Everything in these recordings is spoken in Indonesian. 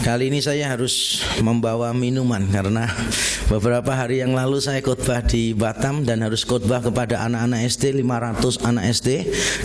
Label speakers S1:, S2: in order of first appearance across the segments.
S1: Kali ini saya harus membawa minuman karena beberapa hari yang lalu saya khotbah di Batam dan harus khotbah kepada anak-anak SD, 500 anak SD,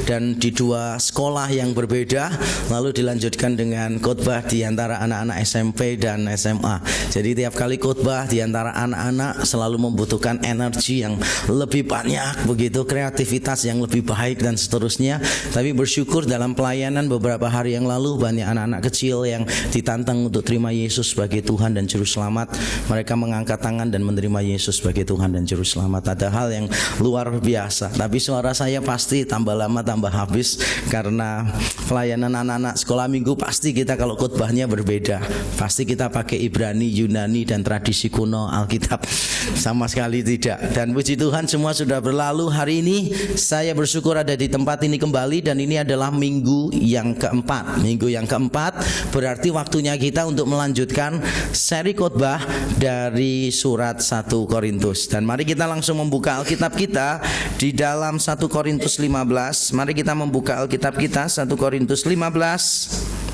S1: dan di dua sekolah yang berbeda, lalu dilanjutkan dengan khotbah di antara anak-anak SMP dan SMA. Jadi tiap kali khotbah di antara anak-anak selalu membutuhkan energi yang lebih banyak, begitu, kreativitas yang lebih baik dan seterusnya. Tapi bersyukur dalam pelayanan beberapa hari yang lalu banyak anak-anak kecil yang ditantang untuk terima Yesus sebagai Tuhan dan Juru Selamat. Mereka mengangkat tangan dan menerima Yesus sebagai Tuhan dan Juru Selamat. Ada hal yang luar biasa. Tapi suara saya pasti tambah lama tambah habis karena pelayanan anak-anak sekolah minggu pasti kita kalau khotbahnya berbeda. Pasti kita pakai Ibrani, Yunani dan tradisi kuno Alkitab. Sama sekali tidak. Dan puji Tuhan semua sudah berlalu. Hari ini saya bersyukur ada di tempat ini kembali dan ini adalah minggu yang keempat. Minggu yang keempat berarti waktunya kita untuk melanjutkan seri khotbah dari surat 1 Korintus. Dan mari kita langsung membuka Alkitab kita di dalam 1 Korintus 15. Mari kita membuka Alkitab kita 1 Korintus 15.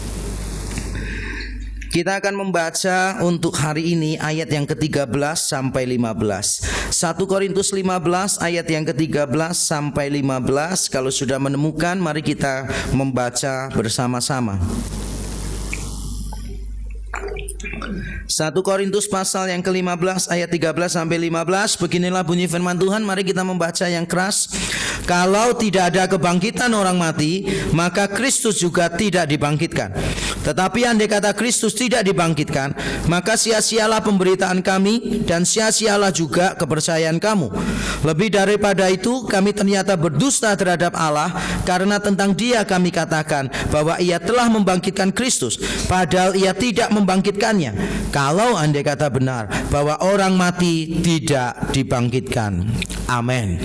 S1: Kita akan membaca untuk hari ini ayat yang ke-13 sampai 15. 1 Korintus 15 ayat yang ke-13 sampai 15. Kalau sudah menemukan, mari kita membaca bersama-sama. 1 Korintus pasal yang ke-15 ayat 13 sampai 15. Beginilah bunyi firman Tuhan. Mari kita membaca yang keras. Kalau tidak ada kebangkitan orang mati, maka Kristus juga tidak dibangkitkan. Tetapi andai kata Kristus tidak dibangkitkan, maka sia-sialah pemberitaan kami dan sia-sialah juga kepercayaan kamu. Lebih daripada itu, kami ternyata berdusta terhadap Allah, karena tentang Dia kami katakan bahwa Ia telah membangkitkan Kristus, padahal Ia tidak membangkitkannya. Kalau andai kata benar bahwa orang mati tidak dibangkitkan. Amin.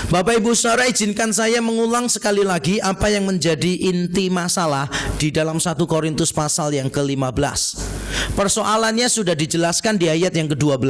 S1: Bapak Ibu Saudara, izinkan saya mengulang sekali lagi apa yang menjadi inti masalah di dalam 1 Korintus pasal yang ke-15. Persoalannya sudah dijelaskan di ayat yang ke-12,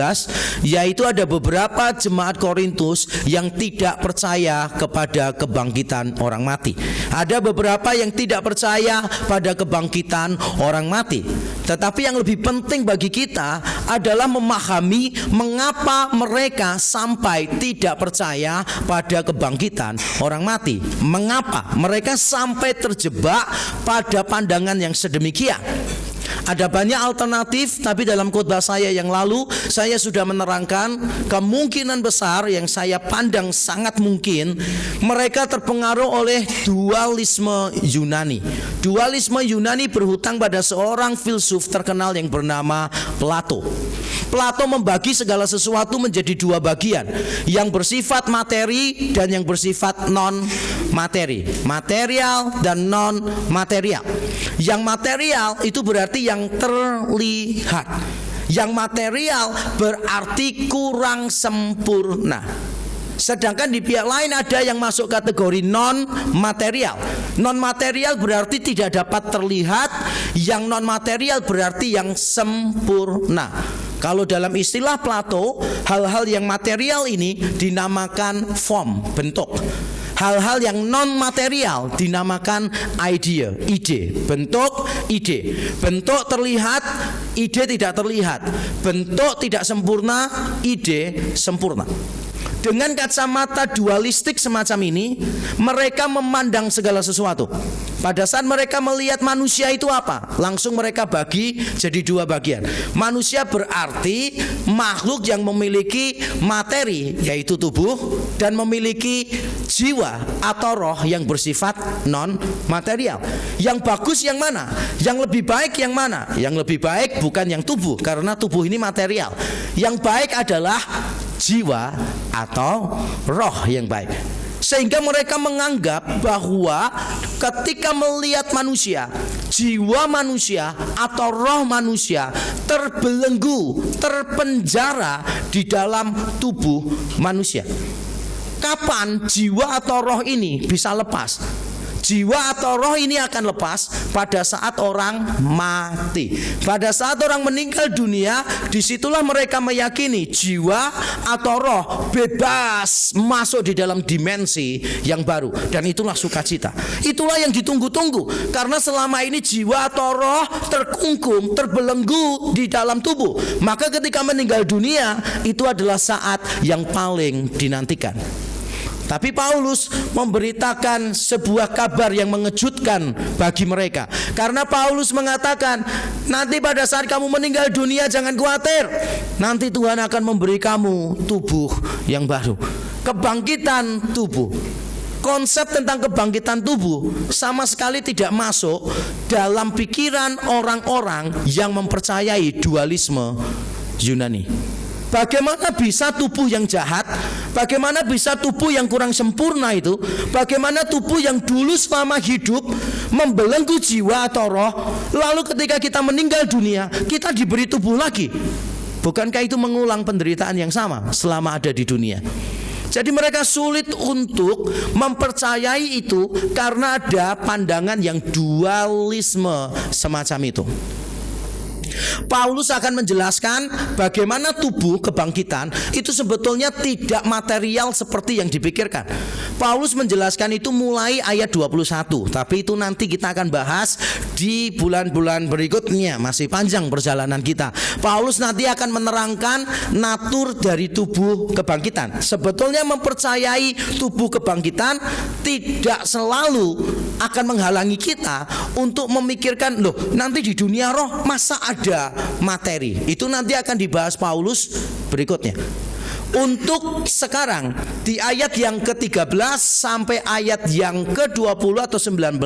S1: yaitu ada beberapa jemaat Korintus yang tidak percaya kepada kebangkitan orang mati. Ada beberapa yang tidak percaya pada kebangkitan orang mati. Tetapi yang lebih penting bagi kita adalah memahami mengapa mereka sampai tidak percaya pada kebangkitan orang mati. Mengapa mereka sampai terjebak pada pandangan yang sedemikian. Ada banyak alternatif, tapi dalam khotbah saya yang lalu saya sudah menerangkan kemungkinan besar yang saya pandang sangat mungkin mereka terpengaruh oleh dualisme Yunani. Dualisme Yunani berhutang pada seorang filsuf terkenal yang bernama Plato. Plato membagi segala sesuatu menjadi dua bagian, yang bersifat materi dan yang bersifat non materi, material dan non material. Yang material itu berarti yang terlihat. Yang material berarti kurang sempurna. Sedangkan di pihak lain ada yang masuk kategori non material. Non material berarti tidak dapat terlihat. Yang non material berarti yang sempurna. Kalau dalam istilah Plato, hal-hal yang material ini dinamakan form, bentuk. Hal-hal yang non material dinamakan idea, ide, bentuk, ide. Bentuk terlihat, ide tidak terlihat. Bentuk tidak sempurna, ide sempurna. Dengan kacamata dualistik semacam ini, mereka memandang segala sesuatu. Pada saat mereka melihat manusia itu apa, langsung mereka bagi jadi dua bagian. Manusia berarti makhluk yang memiliki materi, yaitu tubuh, dan memiliki jiwa atau roh yang bersifat non material. Yang bagus yang mana? Yang lebih baik yang mana? Yang lebih baik bukan yang tubuh, karena tubuh ini material. Yang baik adalah jiwa atau roh yang baik. Sehingga mereka menganggap bahwa ketika melihat manusia, jiwa manusia atau roh manusia terbelenggu, terpenjara di dalam tubuh manusia. Kapan jiwa atau roh ini bisa lepas? Jiwa atau roh ini akan lepas pada saat orang mati. Pada saat orang meninggal dunia, disitulah mereka meyakini jiwa atau roh bebas masuk di dalam dimensi yang baru. Dan itulah sukacita. Itulah yang ditunggu-tunggu. Karena selama ini jiwa atau roh terkungkung, terbelenggu di dalam tubuh. Maka ketika meninggal dunia, itu adalah saat yang paling dinantikan. Tapi Paulus memberitakan sebuah kabar yang mengejutkan bagi mereka. Karena Paulus mengatakan, nanti pada saat kamu meninggal dunia jangan khawatir. Nanti Tuhan akan memberi kamu tubuh yang baru. Kebangkitan tubuh. Konsep tentang kebangkitan tubuh sama sekali tidak masuk dalam pikiran orang-orang yang mempercayai dualisme Yunani. Bagaimana bisa tubuh yang jahat, bagaimana bisa tubuh yang kurang sempurna itu, bagaimana tubuh yang dulu selama hidup membelenggu jiwa atau roh, lalu ketika kita meninggal dunia kita diberi tubuh lagi. Bukankah itu mengulang penderitaan yang sama selama ada di dunia? Jadi mereka sulit untuk mempercayai itu karena ada pandangan yang dualisme semacam itu. Paulus akan menjelaskan bagaimana tubuh kebangkitan itu sebetulnya tidak material seperti yang dipikirkan. Paulus menjelaskan itu mulai ayat 21, tapi itu nanti kita akan bahas di bulan-bulan berikutnya, masih panjang perjalanan kita. Paulus nanti akan menerangkan natur dari tubuh kebangkitan. Sebetulnya mempercayai tubuh kebangkitan tidak selalu akan menghalangi kita untuk memikirkan, loh nanti di dunia roh masa ada materi. Itu nanti akan dibahas Paulus berikutnya. Untuk sekarang di ayat yang ke-13 sampai ayat yang ke-20 atau 19,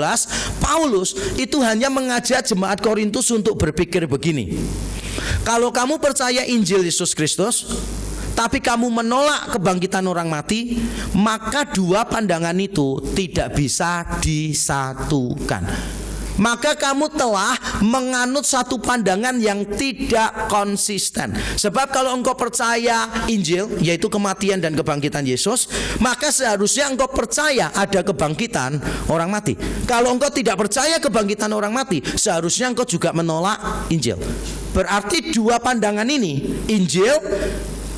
S1: Paulus itu hanya mengajak jemaat Korintus untuk berpikir begini. Kalau kamu percaya Injil Yesus Kristus, tapi kamu menolak kebangkitan orang mati, maka dua pandangan itu tidak bisa disatukan. Maka kamu telah menganut satu pandangan yang tidak konsisten. Sebab kalau engkau percaya Injil, yaitu kematian dan kebangkitan Yesus, maka seharusnya engkau percaya ada kebangkitan orang mati. Kalau engkau tidak percaya kebangkitan orang mati, seharusnya engkau juga menolak Injil. Berarti dua pandangan ini, Injil,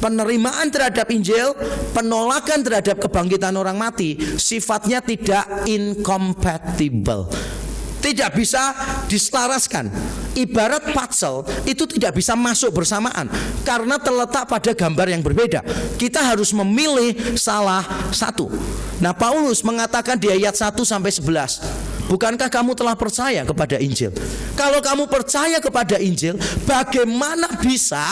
S1: penerimaan terhadap Injil, penolakan terhadap kebangkitan orang mati, sifatnya tidak incompatible, tidak bisa diselaraskan. Ibarat puzzle itu tidak bisa masuk bersamaan karena terletak pada gambar yang berbeda. Kita harus memilih salah satu. Nah, Paulus mengatakan di ayat 1 sampai 11, bukankah kamu telah percaya kepada Injil? Kalau kamu percaya kepada Injil, bagaimana bisa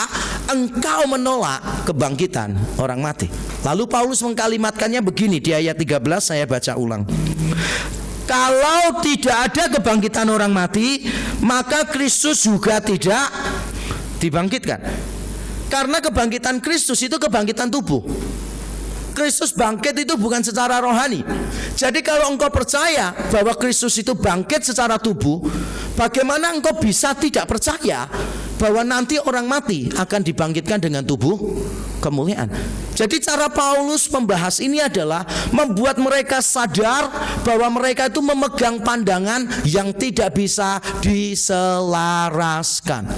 S1: engkau menolak kebangkitan orang mati? Lalu Paulus mengkalimatkannya begini di ayat 13, saya baca ulang. Kalau tidak ada kebangkitan orang mati, maka Kristus juga tidak dibangkitkan. Karena kebangkitan Kristus itu kebangkitan tubuh. Kristus bangkit itu bukan secara rohani. Jadi kalau engkau percaya bahwa Kristus itu bangkit secara tubuh, bagaimana engkau bisa tidak percaya bahwa nanti orang mati akan dibangkitkan dengan tubuh kemuliaan? Jadi cara Paulus membahas ini adalah membuat mereka sadar bahwa mereka itu memegang pandangan yang tidak bisa diselaraskan.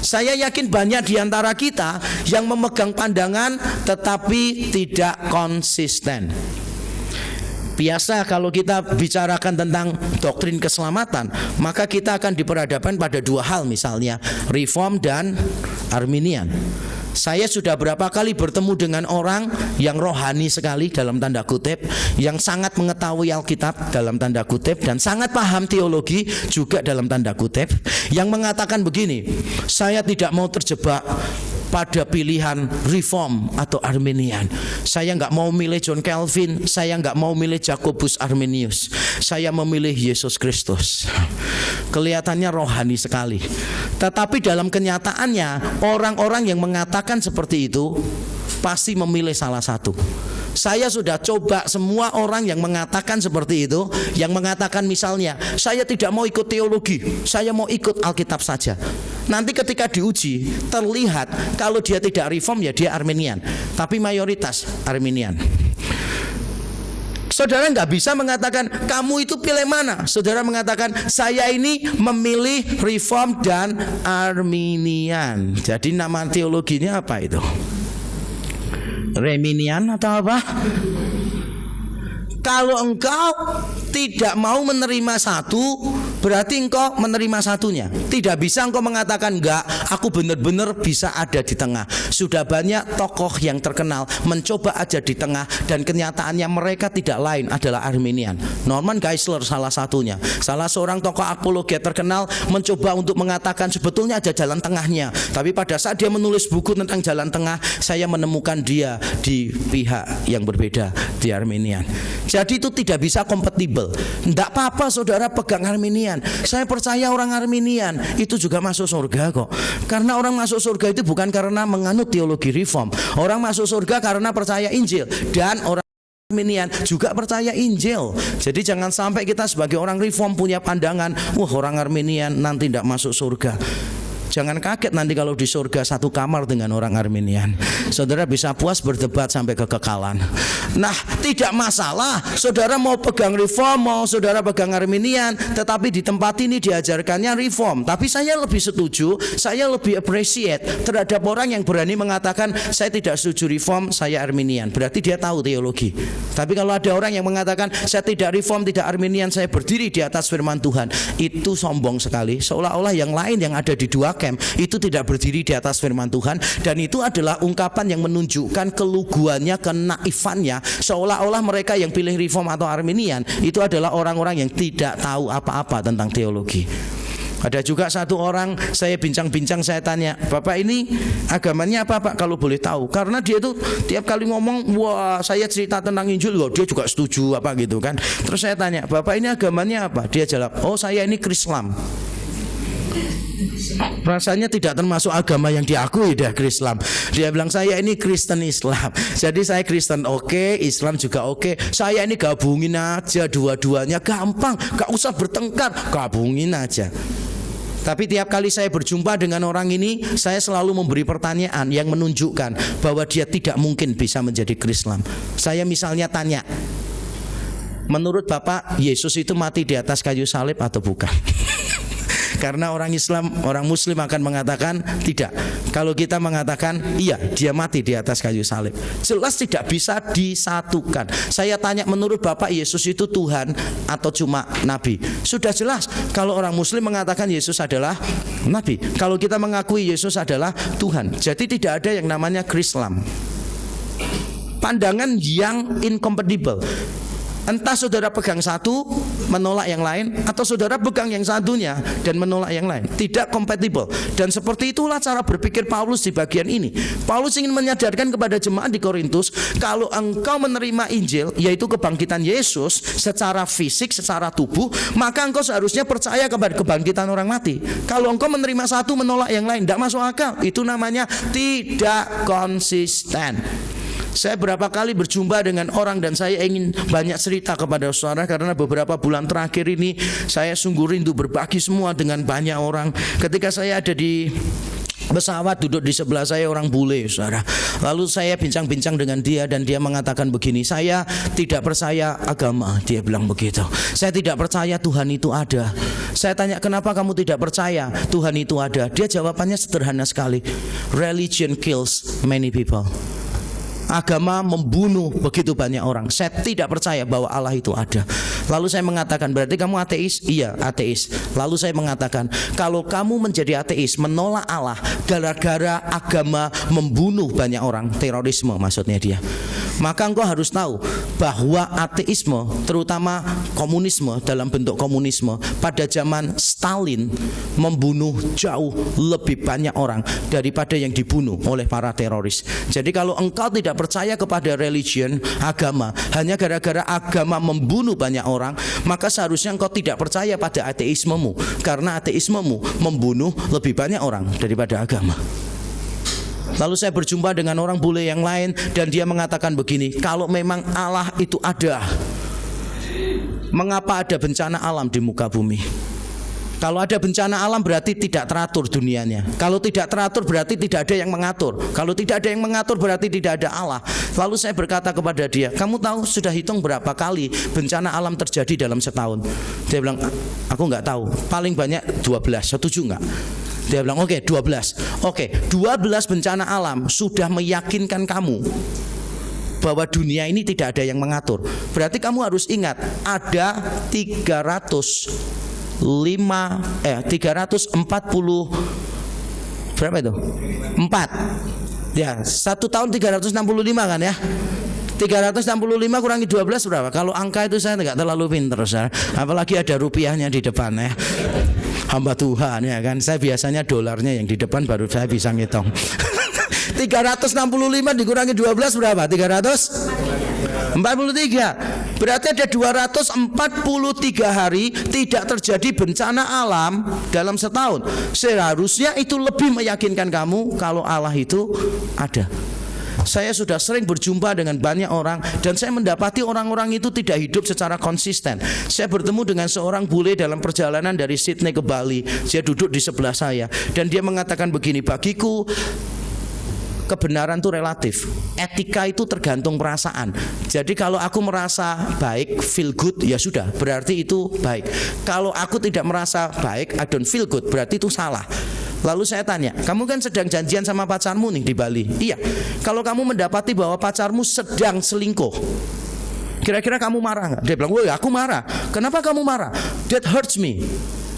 S1: Saya yakin banyak di antara kita yang memegang pandangan tetapi tidak konsisten. Biasa kalau kita bicarakan tentang doktrin keselamatan, maka kita akan diperhadapkan pada dua hal, misalnya Reform dan Arminian. Saya sudah berapa kali bertemu dengan orang yang rohani sekali dalam tanda kutip, yang sangat mengetahui Alkitab dalam tanda kutip, dan sangat paham teologi juga dalam tanda kutip, yang mengatakan begini, saya tidak mau terjebak pada pilihan Reform atau Arminian. Saya nggak mau milih John Calvin, saya nggak mau milih Jacobus Arminius, saya memilih Yesus Kristus. Kelihatannya rohani sekali, tetapi dalam kenyataannya orang-orang yang mengatakan seperti itu pasti memilih salah satu. Saya sudah coba semua orang yang mengatakan seperti itu, yang mengatakan misalnya, saya tidak mau ikut teologi, saya mau ikut Alkitab saja. Nanti ketika diuji, terlihat kalau dia tidak Reform ya dia Arminian, tapi mayoritas Arminian. Saudara nggak bisa mengatakan kamu itu pilih mana. Saudara mengatakan saya ini memilih Reform dan Arminian. Jadi nama teologinya apa itu? Reminian atau apa? Kalau engkau tidak mau menerima satu, berarti engkau menerima satunya. Tidak bisa engkau mengatakan enggak, aku benar-benar bisa ada di tengah. Sudah banyak tokoh yang terkenal mencoba aja di tengah, dan kenyataannya mereka tidak lain adalah Arminian. Norman Geisler salah satunya, salah seorang tokoh apologet terkenal, mencoba untuk mengatakan sebetulnya ada jalan tengahnya. Tapi pada saat dia menulis buku tentang jalan tengah, saya menemukan dia di pihak yang berbeda, di Arminian. Jadi itu tidak bisa kompatibel. Tidak apa-apa saudara pegang Arminian. Saya percaya orang Arminian itu juga masuk surga kok. Karena orang masuk surga itu bukan karena menganut teologi Reform. Orang masuk surga karena percaya Injil. Dan orang Arminian juga percaya Injil. Jadi jangan sampai kita sebagai orang Reform punya pandangan, wah orang Arminian nanti tidak masuk surga. Jangan kaget nanti kalau di surga satu kamar dengan orang Arminian. Saudara bisa puas berdebat sampai kekekalan. Nah, tidak masalah saudara mau pegang Reform, mau saudara pegang Arminian, tetapi di tempat ini diajarkannya Reform. Tapi saya lebih setuju, saya lebih appreciate terhadap orang yang berani mengatakan saya tidak setuju Reform, saya Arminian. Berarti dia tahu teologi. Tapi kalau ada orang yang mengatakan saya tidak Reform, tidak Arminian, saya berdiri di atas firman Tuhan, itu sombong sekali. Seolah-olah yang lain yang ada di dua itu tidak berdiri di atas firman Tuhan, dan itu adalah ungkapan yang menunjukkan keluguannya, kenaifannya, seolah-olah mereka yang pilih Reform atau Arminian itu adalah orang-orang yang tidak tahu apa-apa tentang teologi. Ada juga satu orang saya bincang-bincang, saya tanya, Bapak ini agamanya apa Pak kalau boleh tahu? Karena dia itu tiap kali ngomong, wah saya cerita tentang Injil, loh, dia juga setuju apa gitu kan. Terus saya tanya, Bapak ini agamanya apa? Dia jawab, oh saya ini Krislam. Rasanya tidak termasuk agama yang diakui dah Krislam. Dia bilang saya ini Kristen Islam. Jadi saya Kristen oke, Islam juga oke. Saya ini gabungin aja dua-duanya, gampang, gak usah bertengkar, gabungin aja. Tapi tiap kali saya berjumpa dengan orang ini, saya selalu memberi pertanyaan yang menunjukkan bahwa dia tidak mungkin bisa menjadi Krislam. Saya misalnya tanya, menurut Bapak Yesus itu mati di atas kayu salib atau bukan? Karena orang Islam, orang Muslim akan mengatakan tidak. Kalau kita mengatakan iya, dia mati di atas kayu salib, jelas tidak bisa disatukan. Saya tanya, menurut Bapak Yesus itu Tuhan atau cuma Nabi? Sudah jelas. Kalau orang Muslim mengatakan Yesus adalah Nabi, kalau kita mengakui Yesus adalah Tuhan. Jadi tidak ada yang namanya Krislam. Pandangan yang incompatible. Entah saudara pegang satu menolak yang lain, atau saudara pegang yang satunya dan menolak yang lain. Tidak kompatibel. Dan seperti itulah cara berpikir Paulus di bagian ini. Paulus ingin menyadarkan kepada jemaat di Korintus, kalau engkau menerima Injil, yaitu kebangkitan Yesus secara fisik, secara tubuh, maka engkau seharusnya percaya kepada kebangkitan orang mati. Kalau engkau menerima satu menolak yang lain, tidak masuk akal. Itu namanya tidak konsisten. Saya berapa kali berjumpa dengan orang dan saya ingin banyak cerita kepada saudara, karena beberapa bulan terakhir ini saya sungguh rindu berbagi semua dengan banyak orang. Ketika saya ada di pesawat, duduk di sebelah saya orang bule, saudara. Lalu saya bincang-bincang dengan dia dan dia mengatakan begini, saya tidak percaya agama. Dia bilang begitu. Saya tidak percaya Tuhan itu ada. Saya tanya, kenapa kamu tidak percaya Tuhan itu ada? Dia jawabannya sederhana sekali. Religion kills many people. Agama membunuh begitu banyak orang. Saya tidak percaya bahwa Allah itu ada. Lalu saya mengatakan, berarti kamu ateis? Iya, ateis. Lalu saya mengatakan, kalau kamu menjadi ateis, menolak Allah gara-gara agama membunuh banyak orang, terorisme maksudnya dia, maka engkau harus tahu bahwa ateisme, terutama komunisme, dalam bentuk komunisme pada zaman Stalin membunuh jauh lebih banyak orang daripada yang dibunuh oleh para teroris. Jadi kalau engkau tidak percaya kepada religion, agama, hanya gara-gara agama membunuh banyak orang, maka seharusnya engkau tidak percaya pada ateismemu, karena ateismemu membunuh lebih banyak orang daripada agama. Lalu saya berjumpa dengan orang bule yang lain dan dia mengatakan begini, kalau memang Allah itu ada, mengapa ada bencana alam di muka bumi? Kalau ada bencana alam berarti tidak teratur dunianya. Kalau tidak teratur berarti tidak ada yang mengatur. Kalau tidak ada yang mengatur berarti tidak ada Allah. Lalu saya berkata kepada dia, kamu tahu sudah hitung berapa kali bencana alam terjadi dalam setahun? Dia bilang, aku nggak tahu. Paling banyak 12. Setuju nggak? Dia bilang, oke, 12. Oke, 12 bencana alam sudah meyakinkan kamu bahwa dunia ini tidak ada yang mengatur. Berarti kamu harus ingat, ada 340 berapa itu? 4. Ya, 1 tahun 365 kan ya? 365 kurangi 12 berapa? Kalau angka itu saya tidak terlalu pinter, apalagi ada rupiahnya di depan ya. Hamba Tuhan ya kan. Saya biasanya dolarnya yang di depan baru saya bisa ngitung. 365 dikurangi 12 berapa? 343. Berarti ada 243 hari tidak terjadi bencana alam dalam setahun. Seharusnya itu lebih meyakinkan kamu kalau Allah itu ada. Saya sudah sering berjumpa dengan banyak orang dan saya mendapati orang-orang itu tidak hidup secara konsisten. Saya bertemu dengan seorang bule dalam perjalanan dari Sydney ke Bali. Dia duduk di sebelah saya dan dia mengatakan begini, bagiku kebenaran itu relatif. Etika itu tergantung perasaan. Jadi kalau aku merasa baik, feel good, ya sudah, berarti itu baik. Kalau aku tidak merasa baik, I don't feel good, berarti itu salah. Lalu saya tanya, kamu kan sedang janjian sama pacarmu nih di Bali. Iya. Kalau kamu mendapati bahwa pacarmu sedang selingkuh, kira-kira kamu marah nggak? Dia bilang, woi, aku marah. Kenapa kamu marah? That hurts me.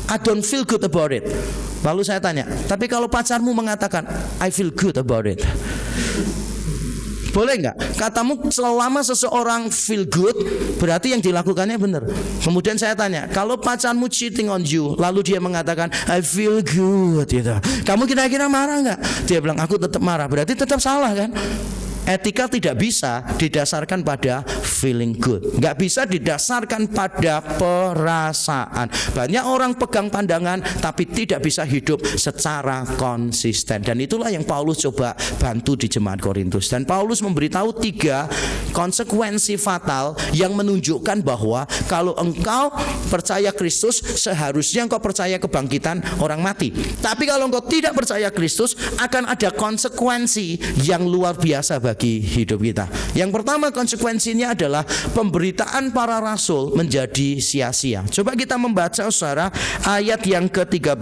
S1: I don't feel good about it. Lalu saya tanya, tapi kalau pacarmu mengatakan I feel good about it, boleh nggak? Katamu selama seseorang feel good, berarti yang dilakukannya benar. Kemudian saya tanya, kalau pacarmu cheating on you, lalu dia mengatakan I feel good, gitu, kamu kira-kira marah nggak? Dia bilang, aku tetap marah. Berarti tetap salah kan? Etika tidak bisa didasarkan pada feeling good, nggak bisa didasarkan pada perasaan. Banyak orang pegang pandangan tapi tidak bisa hidup secara konsisten. Dan itulah yang Paulus coba bantu di jemaat Korintus. Dan Paulus memberitahu 3 konsekuensi fatal yang menunjukkan bahwa kalau engkau percaya Kristus, seharusnya engkau percaya kebangkitan orang mati. Tapi kalau engkau tidak percaya Kristus, akan ada konsekuensi yang luar biasa bagi hidup kita. Yang pertama konsekuensinya adalah pemberitaan para rasul menjadi sia-sia. Coba kita membaca saudara ayat yang ke-13.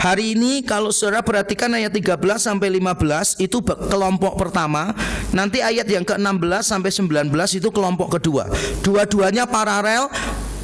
S1: Hari ini kalau saudara perhatikan ayat 13 sampai 15 itu kelompok pertama. Nanti ayat yang ke-16 sampai 19 itu kelompok kedua. Dua-duanya paralel.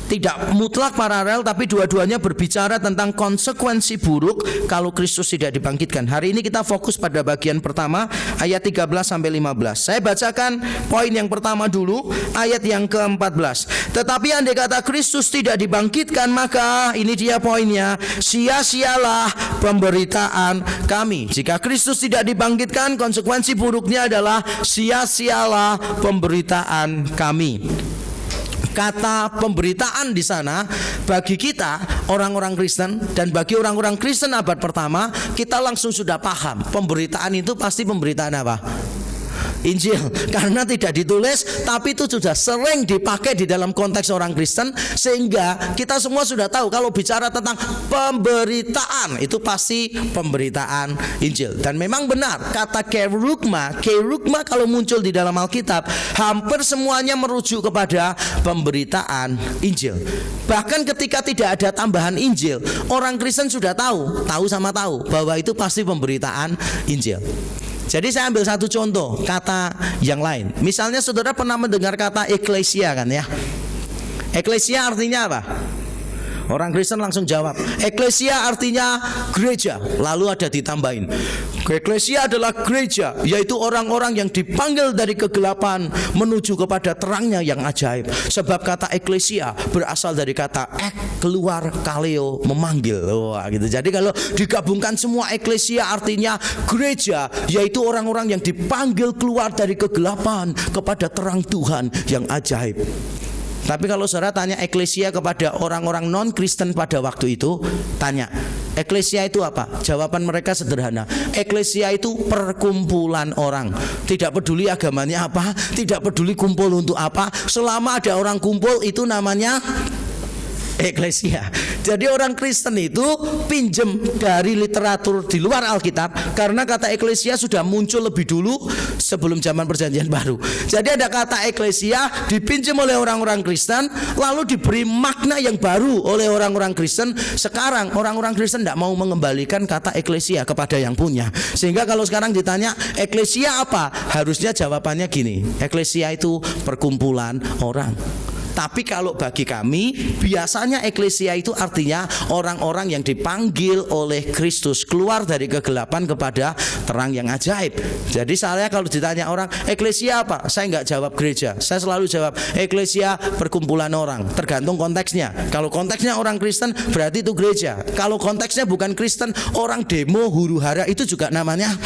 S1: Tidak mutlak paralel, tapi dua-duanya berbicara tentang konsekuensi buruk kalau Kristus tidak dibangkitkan. Hari ini kita fokus pada bagian pertama, ayat 13 sampai 15. Saya bacakan poin yang pertama dulu, ayat yang ke-14. Tetapi andai kata Kristus tidak dibangkitkan, maka ini dia poinnya, sia-sialah pemberitaan kami. Jika Kristus tidak dibangkitkan, konsekuensi buruknya adalah sia-sialah pemberitaan kami. Kata pemberitaan di sana bagi kita orang-orang Kristen dan bagi orang-orang Kristen abad pertama, kita langsung sudah paham pemberitaan itu pasti pemberitaan apa? Injil, karena tidak ditulis tapi itu sudah sering dipakai di dalam konteks orang Kristen, sehingga kita semua sudah tahu kalau bicara tentang pemberitaan itu pasti pemberitaan Injil. Dan memang benar kata kerugma kalau muncul di dalam Alkitab hampir semuanya merujuk kepada pemberitaan Injil. Bahkan ketika tidak ada tambahan Injil, orang Kristen sudah tahu bahwa itu pasti pemberitaan Injil. Jadi saya ambil satu contoh kata yang lain. Misalnya saudara pernah mendengar kata eklesia kan ya? Eklesia artinya apa? Orang Kristen langsung jawab, eklesia artinya gereja. Lalu ada ditambahin, eklesia adalah gereja, yaitu orang-orang yang dipanggil dari kegelapan menuju kepada terangnya yang ajaib. Sebab kata eklesia berasal dari kata keluar, kaleo, memanggil. Wah, gitu. Jadi kalau digabungkan semua, eklesia artinya gereja, yaitu orang-orang yang dipanggil keluar dari kegelapan kepada terang Tuhan yang ajaib. Tapi kalau saudara tanya eklesia kepada orang-orang non-Kristen pada waktu itu, tanya, eklesia itu apa? Jawaban mereka sederhana, eklesia itu perkumpulan orang. Tidak peduli agamanya apa, tidak peduli kumpul untuk apa, selama ada orang kumpul itu namanya eklesia. Jadi orang Kristen itu pinjem dari literatur di luar Alkitab, karena kata eklesia sudah muncul lebih dulu sebelum zaman Perjanjian Baru. Jadi ada kata eklesia dipinjam oleh orang-orang Kristen, lalu diberi makna yang baru oleh orang-orang Kristen. Sekarang orang-orang Kristen tidak mau mengembalikan kata eklesia kepada yang punya. Sehingga kalau sekarang ditanya eklesia apa, harusnya jawabannya gini: eklesia itu perkumpulan orang. Tapi kalau bagi kami, biasanya eklesia itu artinya orang-orang yang dipanggil oleh Kristus keluar dari kegelapan kepada terang yang ajaib. Jadi saya kalau ditanya orang, eklesia apa? Saya nggak jawab gereja. Saya selalu jawab eklesia perkumpulan orang. Tergantung konteksnya. Kalau konteksnya orang Kristen, berarti itu gereja. Kalau konteksnya bukan Kristen, orang demo huru hara, itu juga namanya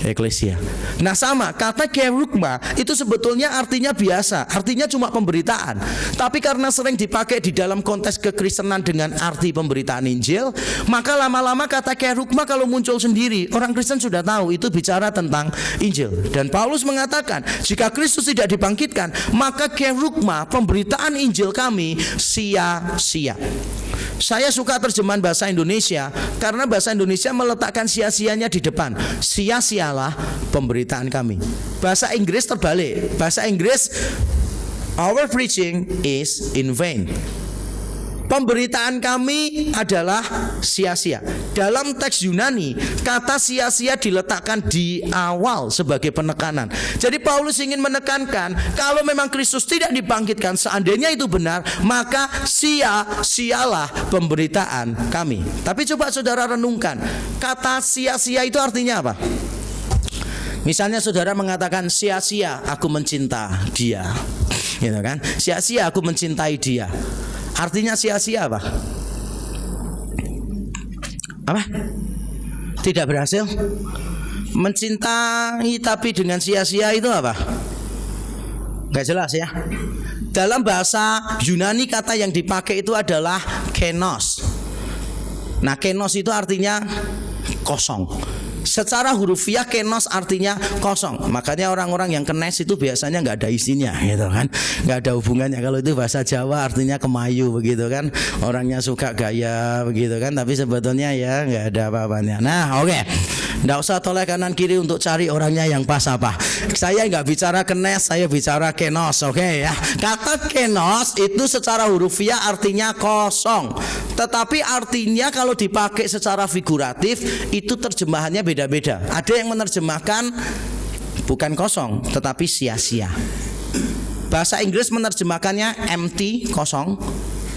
S1: eklesia. Nah sama, kata kerugma itu sebetulnya artinya biasa, artinya cuma pemberitaan. Tapi karena sering dipakai di dalam konteks kekristenan dengan arti pemberitaan Injil, maka lama-lama kata kerugma kalau muncul sendiri, orang Kristen sudah tahu itu bicara tentang Injil. Dan Paulus mengatakan, jika Kristus tidak dibangkitkan, maka kerugma, pemberitaan Injil kami sia-sia. Saya suka terjemahan bahasa Indonesia karena bahasa Indonesia meletakkan sia-sianya di depan. Sia-sialah pemberitaan kami. Bahasa Inggris terbalik. Bahasa Inggris, our preaching is in vain. Pemberitaan kami adalah sia-sia. Dalam teks Yunani, kata sia-sia diletakkan di awal sebagai penekanan. Jadi Paulus ingin menekankan, kalau memang Kristus tidak dibangkitkan, seandainya itu benar, maka sia-sialah pemberitaan kami. Tapi coba saudara renungkan, kata sia-sia itu artinya apa? Misalnya saudara mengatakan, sia-sia aku mencinta dia, gitu kan? Sia-sia aku mencintai dia. Artinya sia-sia apa? Apa? Tidak berhasil? Mencintai tapi dengan sia-sia itu apa? Gak jelas ya. Dalam bahasa Yunani kata yang dipakai itu adalah kenos. Nah kenos itu artinya kosong. Secara hurufiah kenos artinya kosong. Makanya orang-orang yang kenes itu biasanya nggak ada isinya, gitu kan? Nggak ada hubungannya. Kalau itu bahasa Jawa artinya kemayu, begitu kan? Orangnya suka gaya, begitu kan? Tapi sebetulnya ya nggak ada apa-apanya. Nah, oke. Nggak usah toleh kanan kiri untuk cari orangnya yang pas apa. Saya nggak bicara kenes, saya bicara kenos, oke ya. Kata kenos itu secara hurufiah artinya kosong. Tetapi artinya kalau dipakai secara figuratif itu terjemahannya beda-beda. Ada yang menerjemahkan bukan kosong tetapi sia-sia. Bahasa Inggris menerjemahkannya empty, kosong.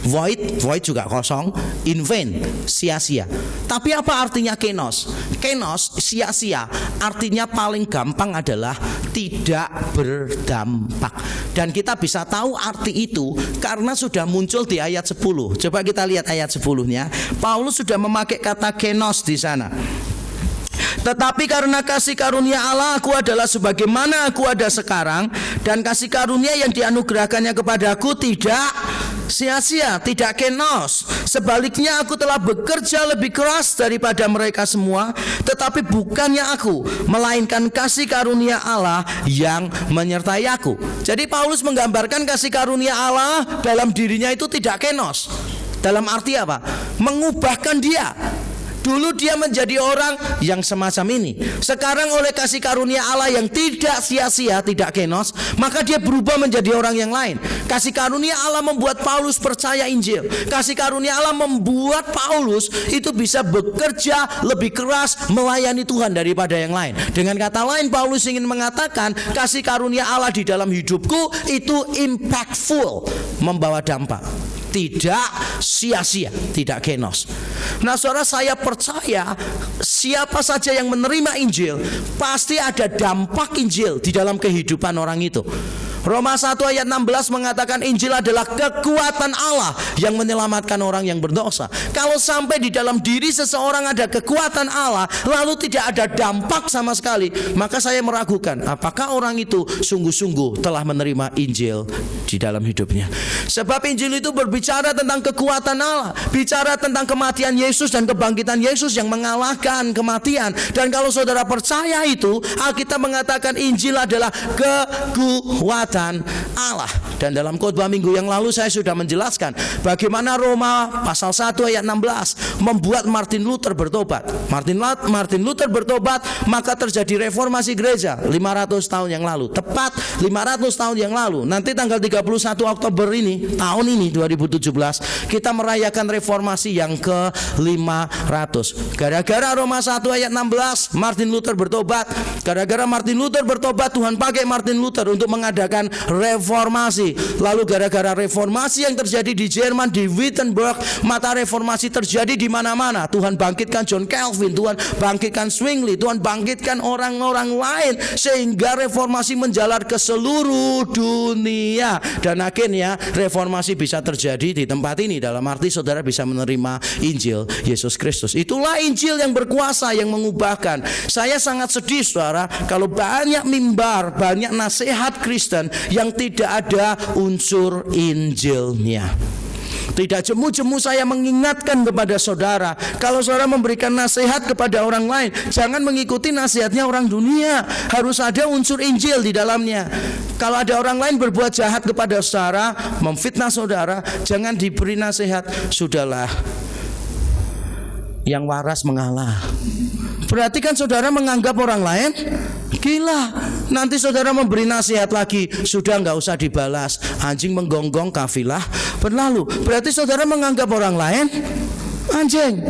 S1: Void juga kosong. In vain, sia-sia. Tapi apa artinya kenos? Kenos, sia-sia, artinya paling gampang adalah tidak berdampak. Dan kita bisa tahu arti itu karena sudah muncul di ayat 10. Coba kita lihat ayat 10-nya. Paulus sudah memakai kata kenos di sana. Tetapi karena kasih karunia Allah aku adalah sebagaimana aku ada sekarang, dan kasih karunia yang dianugerahkannya kepadaku tidak sia-sia, tidak kenos. Sebaliknya aku telah bekerja lebih keras daripada mereka semua, tetapi bukannya aku, melainkan kasih karunia Allah yang menyertai aku. Jadi Paulus menggambarkan kasih karunia Allah dalam dirinya itu tidak kenos. Dalam arti apa? Mengubahkan dia. Dulu dia menjadi orang yang semacam ini. Sekarang oleh kasih karunia Allah yang tidak sia-sia, tidak kenos, maka dia berubah menjadi orang yang lain. Kasih karunia Allah membuat Paulus percaya Injil. Kasih karunia Allah membuat Paulus itu bisa bekerja lebih keras melayani Tuhan daripada yang lain. Dengan kata lain, Paulus ingin mengatakan kasih karunia Allah di dalam hidupku itu impactful, membawa dampak. Tidak sia-sia, tidak kenos. Nah saudara, saya percaya siapa saja yang menerima Injil pasti ada dampak Injil di dalam kehidupan orang itu. Roma 1 ayat 16 mengatakan Injil adalah kekuatan Allah yang menyelamatkan orang yang berdosa. Kalau sampai di dalam diri seseorang ada kekuatan Allah lalu tidak ada dampak sama sekali, maka saya meragukan apakah orang itu sungguh-sungguh telah menerima Injil di dalam hidupnya. Sebab Injil itu berbicara tentang kekuatan Allah, bicara tentang kematian Yesus dan kebangkitan Yesus yang mengalahkan kematian. Dan kalau saudara percaya itu, Alkitab mengatakan Injil adalah kekuatan Allah. Dan dalam khotbah minggu yang lalu saya sudah menjelaskan bagaimana Roma pasal 1 ayat 16 membuat Martin Luther bertobat. Martin Luther bertobat, maka terjadi reformasi gereja 500 tahun yang lalu. Tepat 500 tahun yang lalu. Nanti tanggal 31 Oktober ini, tahun ini 2017, kita merayakan reformasi yang ke-500. Gara-gara Roma 1 ayat 16 Martin Luther bertobat. Gara-gara Martin Luther bertobat, Tuhan pakai Martin Luther untuk mengadakan reformasi. Lalu gara-gara reformasi yang terjadi di Jerman, di Wittenberg, mata reformasi terjadi di mana-mana. Tuhan bangkitkan John Calvin, Tuhan bangkitkan Zwingli, Tuhan bangkitkan orang-orang lain, sehingga reformasi menjalar ke seluruh dunia. Dan akhirnya reformasi bisa terjadi di tempat ini, dalam arti saudara bisa menerima Injil Yesus Kristus. Itulah Injil yang berkuasa, yang mengubahkan. Saya sangat sedih saudara kalau banyak mimbar, banyak nasihat Kristen yang tidak ada unsur Injilnya. Tidak jemu-jemu saya mengingatkan kepada saudara, kalau saudara memberikan nasihat kepada orang lain, jangan mengikuti nasihatnya orang dunia. Harus ada unsur Injil di dalamnya. Kalau ada orang lain berbuat jahat kepada saudara, memfitnah saudara, jangan diberi nasihat, sudahlah, yang waras mengalah. Berarti kan saudara menganggap orang lain gila. Nanti saudara memberi nasihat lagi, sudah nggak usah dibalas, anjing menggonggong kafilah berlalu. Berarti saudara menganggap orang lain anjing.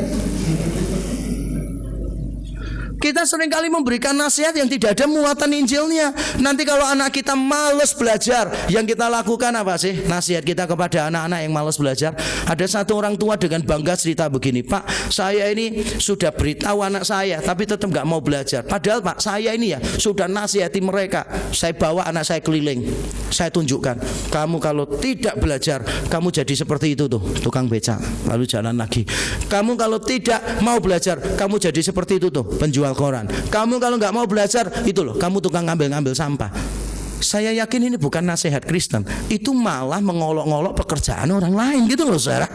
S1: Kita seringkali memberikan nasihat yang tidak ada muatan Injilnya. Nanti kalau anak kita malas belajar, yang kita lakukan apa sih? Nasihat kita kepada anak-anak yang malas belajar. Ada satu orang tua dengan bangga cerita begini, Pak, saya ini sudah beritahu anak saya, tapi tetap gak mau belajar. Padahal Pak, saya ini ya sudah nasihati mereka. Saya bawa anak saya keliling, saya tunjukkan, kamu kalau tidak belajar, kamu jadi seperti itu tuh, tukang becak, lalu jalan lagi. Kamu kalau tidak mau belajar, kamu jadi seperti itu tuh, penjual koran. Kamu kalau nggak mau belajar, itu loh, kamu tukang ngambil-ngambil sampah. Saya yakin ini bukan nasihat Kristen, itu malah mengolok-olok pekerjaan orang lain gitu loh saudara.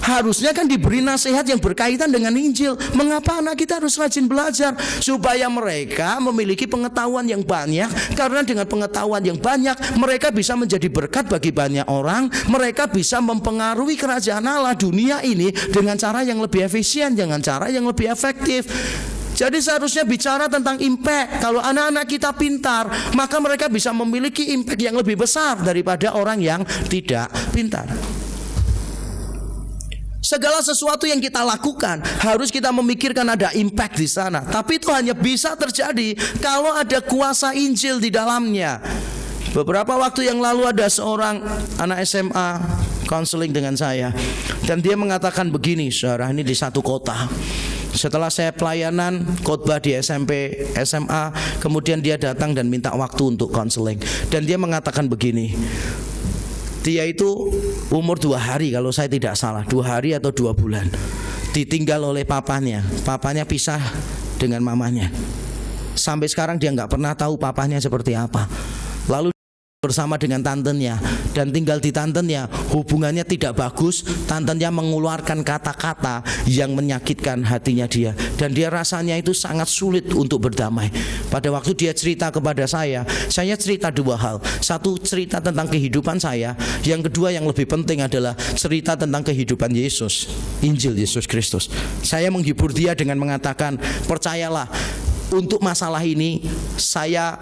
S1: Harusnya kan diberi nasihat yang berkaitan dengan Injil. Mengapa anak kita harus rajin belajar? Supaya mereka memiliki pengetahuan yang banyak. Karena dengan pengetahuan yang banyak, mereka bisa menjadi berkat bagi banyak orang. Mereka bisa mempengaruhi kerajaan Allah dunia ini dengan cara yang lebih efisien, dengan cara yang lebih efektif. Jadi seharusnya bicara tentang impact. Kalau anak-anak kita pintar, maka mereka bisa memiliki impact yang lebih besar daripada orang yang tidak pintar. Segala sesuatu yang kita lakukan harus kita memikirkan ada impact di sana. Tapi itu hanya bisa terjadi kalau ada kuasa Injil di dalamnya. Beberapa waktu yang lalu ada seorang anak SMA konseling dengan saya, dan dia mengatakan begini, saudara, ini di satu kota. Setelah saya pelayanan khotbah di SMP, SMA, kemudian dia datang dan minta waktu untuk konseling. Dan dia mengatakan begini, dia itu umur 2 hari kalau saya tidak salah, 2 hari atau 2 bulan, ditinggal oleh papanya. Papanya pisah dengan mamanya. Sampai sekarang dia nggak pernah tahu papanya seperti apa. Lalu bersama dengan tantenya, dan tinggal di tantenya, hubungannya tidak bagus. Tantenya mengeluarkan kata-kata yang menyakitkan hatinya dia, dan dia rasanya itu sangat sulit untuk berdamai. Pada waktu dia cerita kepada saya cerita 2 hal. Satu, cerita tentang kehidupan saya. Yang kedua, yang lebih penting adalah cerita tentang kehidupan Yesus, Injil Yesus Kristus. Saya menghibur dia dengan mengatakan, percayalah, untuk masalah ini saya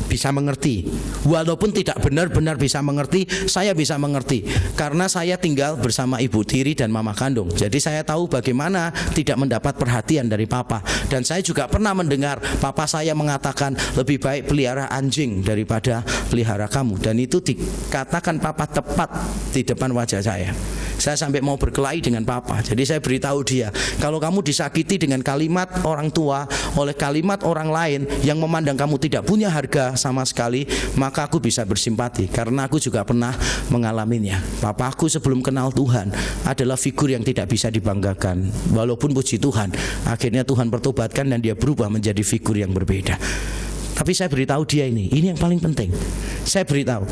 S1: bisa mengerti. Walaupun tidak benar-benar bisa mengerti, saya bisa mengerti karena saya tinggal bersama ibu tiri dan mama kandung. Jadi saya tahu bagaimana tidak mendapat perhatian dari papa. Dan saya juga pernah mendengar papa saya mengatakan, lebih baik pelihara anjing daripada pelihara kamu. Dan itu dikatakan papa tepat di depan wajah saya. Saya sampai mau berkelahi dengan papa. Jadi saya beritahu dia, kalau kamu disakiti dengan kalimat orang tua oleh kalimat orang lain yang memandang kamu tidak punya harga sama sekali, maka aku bisa bersimpati karena aku juga pernah mengalaminya. Papaku sebelum kenal Tuhan adalah figur yang tidak bisa dibanggakan. Walaupun puji Tuhan, akhirnya Tuhan pertobatkan dan dia berubah menjadi figur yang berbeda. Tapi saya beritahu dia ini yang paling penting. Saya beritahu,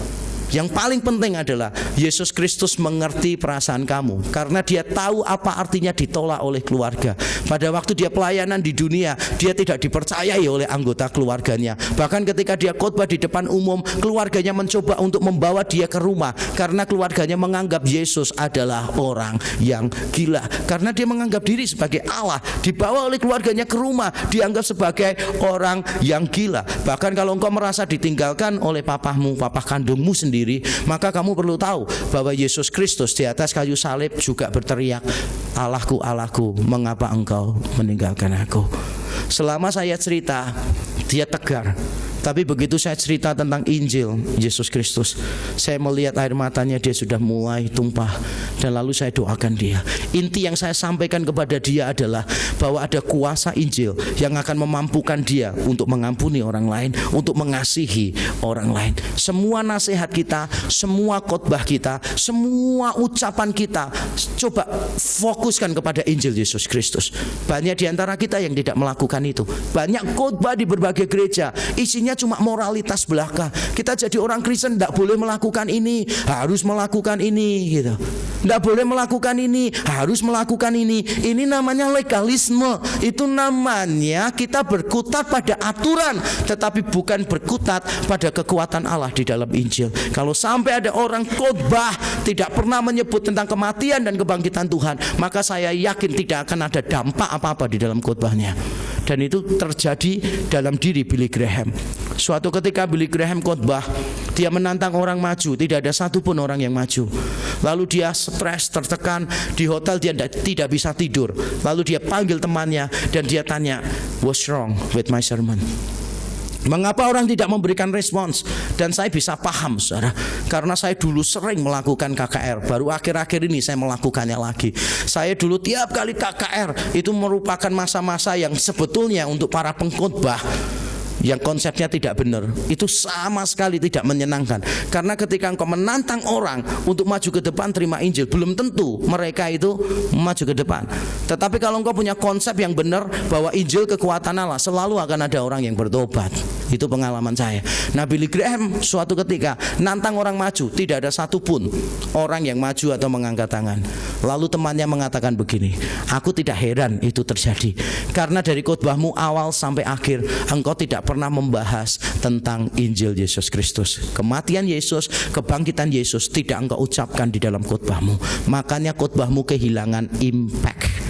S1: Yang paling penting adalah Yesus Kristus mengerti perasaan kamu, karena dia tahu apa artinya ditolak oleh keluarga. Pada waktu dia pelayanan di dunia, dia tidak dipercayai oleh anggota keluarganya. Bahkan ketika dia khotbah di depan umum, keluarganya mencoba untuk membawa dia ke rumah, karena keluarganya menganggap Yesus adalah orang yang gila. Karena dia menganggap diri sebagai Allah, dibawa oleh keluarganya ke rumah, dianggap sebagai orang yang gila. Bahkan kalau engkau merasa ditinggalkan oleh papamu, papa kandungmu sendiri, maka kamu perlu tahu bahwa Yesus Kristus di atas kayu salib juga berteriak, Allahku, Allahku, mengapa engkau meninggalkan aku? Selama saya cerita, dia tegar. Tapi begitu saya cerita tentang Injil Yesus Kristus, saya melihat air matanya dia sudah mulai tumpah. Dan lalu saya doakan dia. Inti yang saya sampaikan kepada dia adalah bahwa ada kuasa Injil yang akan memampukan dia untuk mengampuni orang lain, untuk mengasihi orang lain. Semua nasihat kita, semua khotbah kita, semua ucapan kita, coba fokuskan kepada Injil Yesus Kristus. Banyak di antara kita yang tidak melakukan itu. Banyak khotbah di berbagai gereja, isinya cuma moralitas belaka. Kita jadi orang Kristen tidak boleh melakukan ini, harus melakukan ini gitu. Tidak boleh melakukan ini, harus melakukan ini. Ini namanya legalisme. Itu namanya kita berkutat pada aturan, tetapi bukan berkutat pada kekuatan Allah di dalam Injil. Kalau sampai ada orang khotbah tidak pernah menyebut tentang kematian dan kebangkitan Tuhan, maka saya yakin tidak akan ada dampak apa-apa di dalam khotbahnya. Dan itu terjadi dalam diri Billy Graham. Suatu ketika Billy Graham khotbah, dia menantang orang maju, tidak ada satupun orang yang maju. Lalu dia stres, tertekan, di hotel dia tidak bisa tidur. Lalu dia panggil temannya dan dia tanya, "What's wrong with my sermon?" Mengapa orang tidak memberikan respons? Dan saya bisa paham, saudara, karena saya dulu sering melakukan KKR. Baru akhir-akhir ini saya melakukannya lagi. Saya dulu tiap kali KKR itu merupakan masa-masa yang sebetulnya untuk para pengkhotbah yang konsepnya tidak benar, itu sama sekali tidak menyenangkan. Karena ketika engkau menantang orang untuk maju ke depan terima Injil, belum tentu mereka itu maju ke depan. Tetapi kalau engkau punya konsep yang benar bahwa Injil kekuatan Allah, selalu akan ada orang yang bertobat. Itu pengalaman saya. Nah, Billy Graham suatu ketika nantang orang maju, tidak ada satupun orang yang maju atau mengangkat tangan. Lalu temannya mengatakan begini, "Aku tidak heran itu terjadi, karena dari khotbahmu awal sampai akhir engkau tidak pernah membahas tentang Injil Yesus Kristus. Kematian Yesus, kebangkitan Yesus tidak engkau ucapkan di dalam khotbahmu. Makanya khotbahmu kehilangan impact."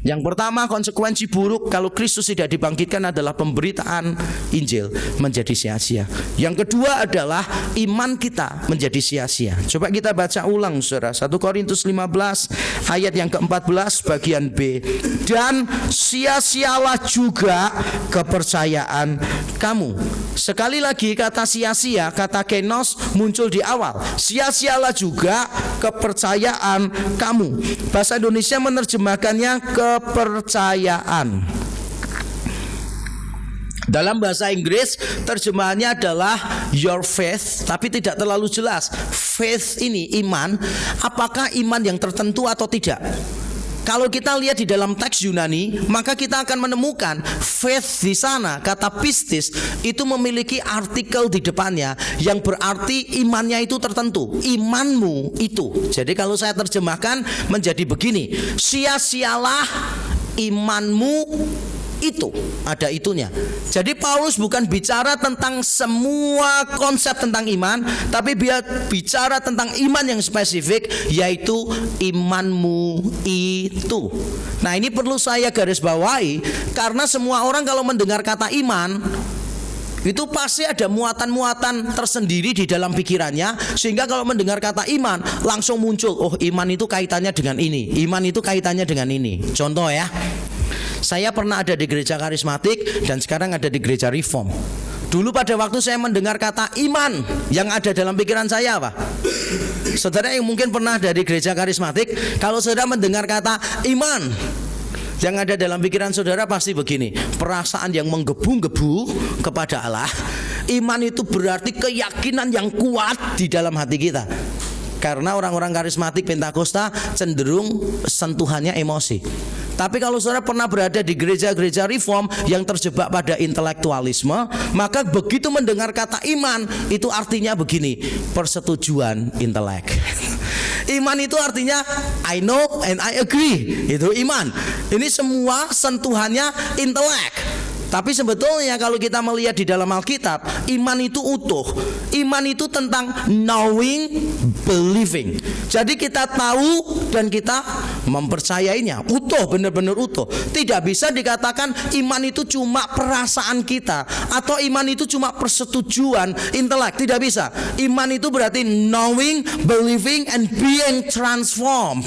S1: Yang pertama, konsekuensi buruk kalau Kristus tidak dibangkitkan adalah pemberitaan Injil menjadi sia-sia. Yang kedua adalah iman kita menjadi sia-sia. Coba kita baca ulang, saudara, 1 Korintus 15 ayat yang ke-14 bagian B. Dan sia-sialah juga kepercayaan kamu. Sekali lagi kata sia-sia, kata kenos muncul di awal. Sia-sialah juga kepercayaan kamu. Bahasa Indonesia menerjemahkannya kepercayaan. Dalam bahasa Inggris terjemahannya adalah your faith, tapi tidak terlalu jelas. Faith ini iman, apakah iman yang tertentu atau tidak? Kalau kita lihat di dalam teks Yunani, maka kita akan menemukan faith di sana, kata pistis itu memiliki artikel di depannya yang berarti imannya itu tertentu, imanmu itu. Jadi kalau saya terjemahkan menjadi begini, sia-sialah imanmu itu, ada itunya. Jadi Paulus bukan bicara tentang semua konsep tentang iman, tapi dia bicara tentang iman yang spesifik, yaitu imanmu itu. Nah, ini perlu saya garis bawahi, karena semua orang kalau mendengar kata iman itu pasti ada muatan-muatan tersendiri di dalam pikirannya, sehingga kalau mendengar kata iman langsung muncul, oh iman itu kaitannya dengan ini, iman itu kaitannya dengan ini. Contoh ya, saya pernah ada di gereja karismatik dan sekarang ada di gereja reform. Dulu pada waktu saya mendengar kata iman, yang ada dalam pikiran saya apa? Saudara yang mungkin pernah dari gereja karismatik, kalau saudara mendengar kata iman, yang ada dalam pikiran saudara pasti begini, perasaan yang menggebu-gebu kepada Allah. Iman itu berarti keyakinan yang kuat di dalam hati kita. Karena orang-orang karismatik Pentakosta cenderung sentuhannya emosi. Tapi kalau saudara pernah berada di gereja-gereja reform yang terjebak pada intelektualisme, maka begitu mendengar kata iman, itu artinya begini, persetujuan intelek. Iman itu artinya I know and I agree. Itu iman. Ini semua sentuhannya intelek. Tapi sebetulnya kalau kita melihat di dalam Alkitab, iman itu utuh. Iman itu tentang knowing, believing. Jadi kita tahu dan kita mempercayainya. Utuh, benar-benar utuh. Tidak bisa dikatakan iman itu cuma perasaan kita, atau iman itu cuma persetujuan intelek. Tidak bisa. Iman itu berarti knowing, believing, and being transformed.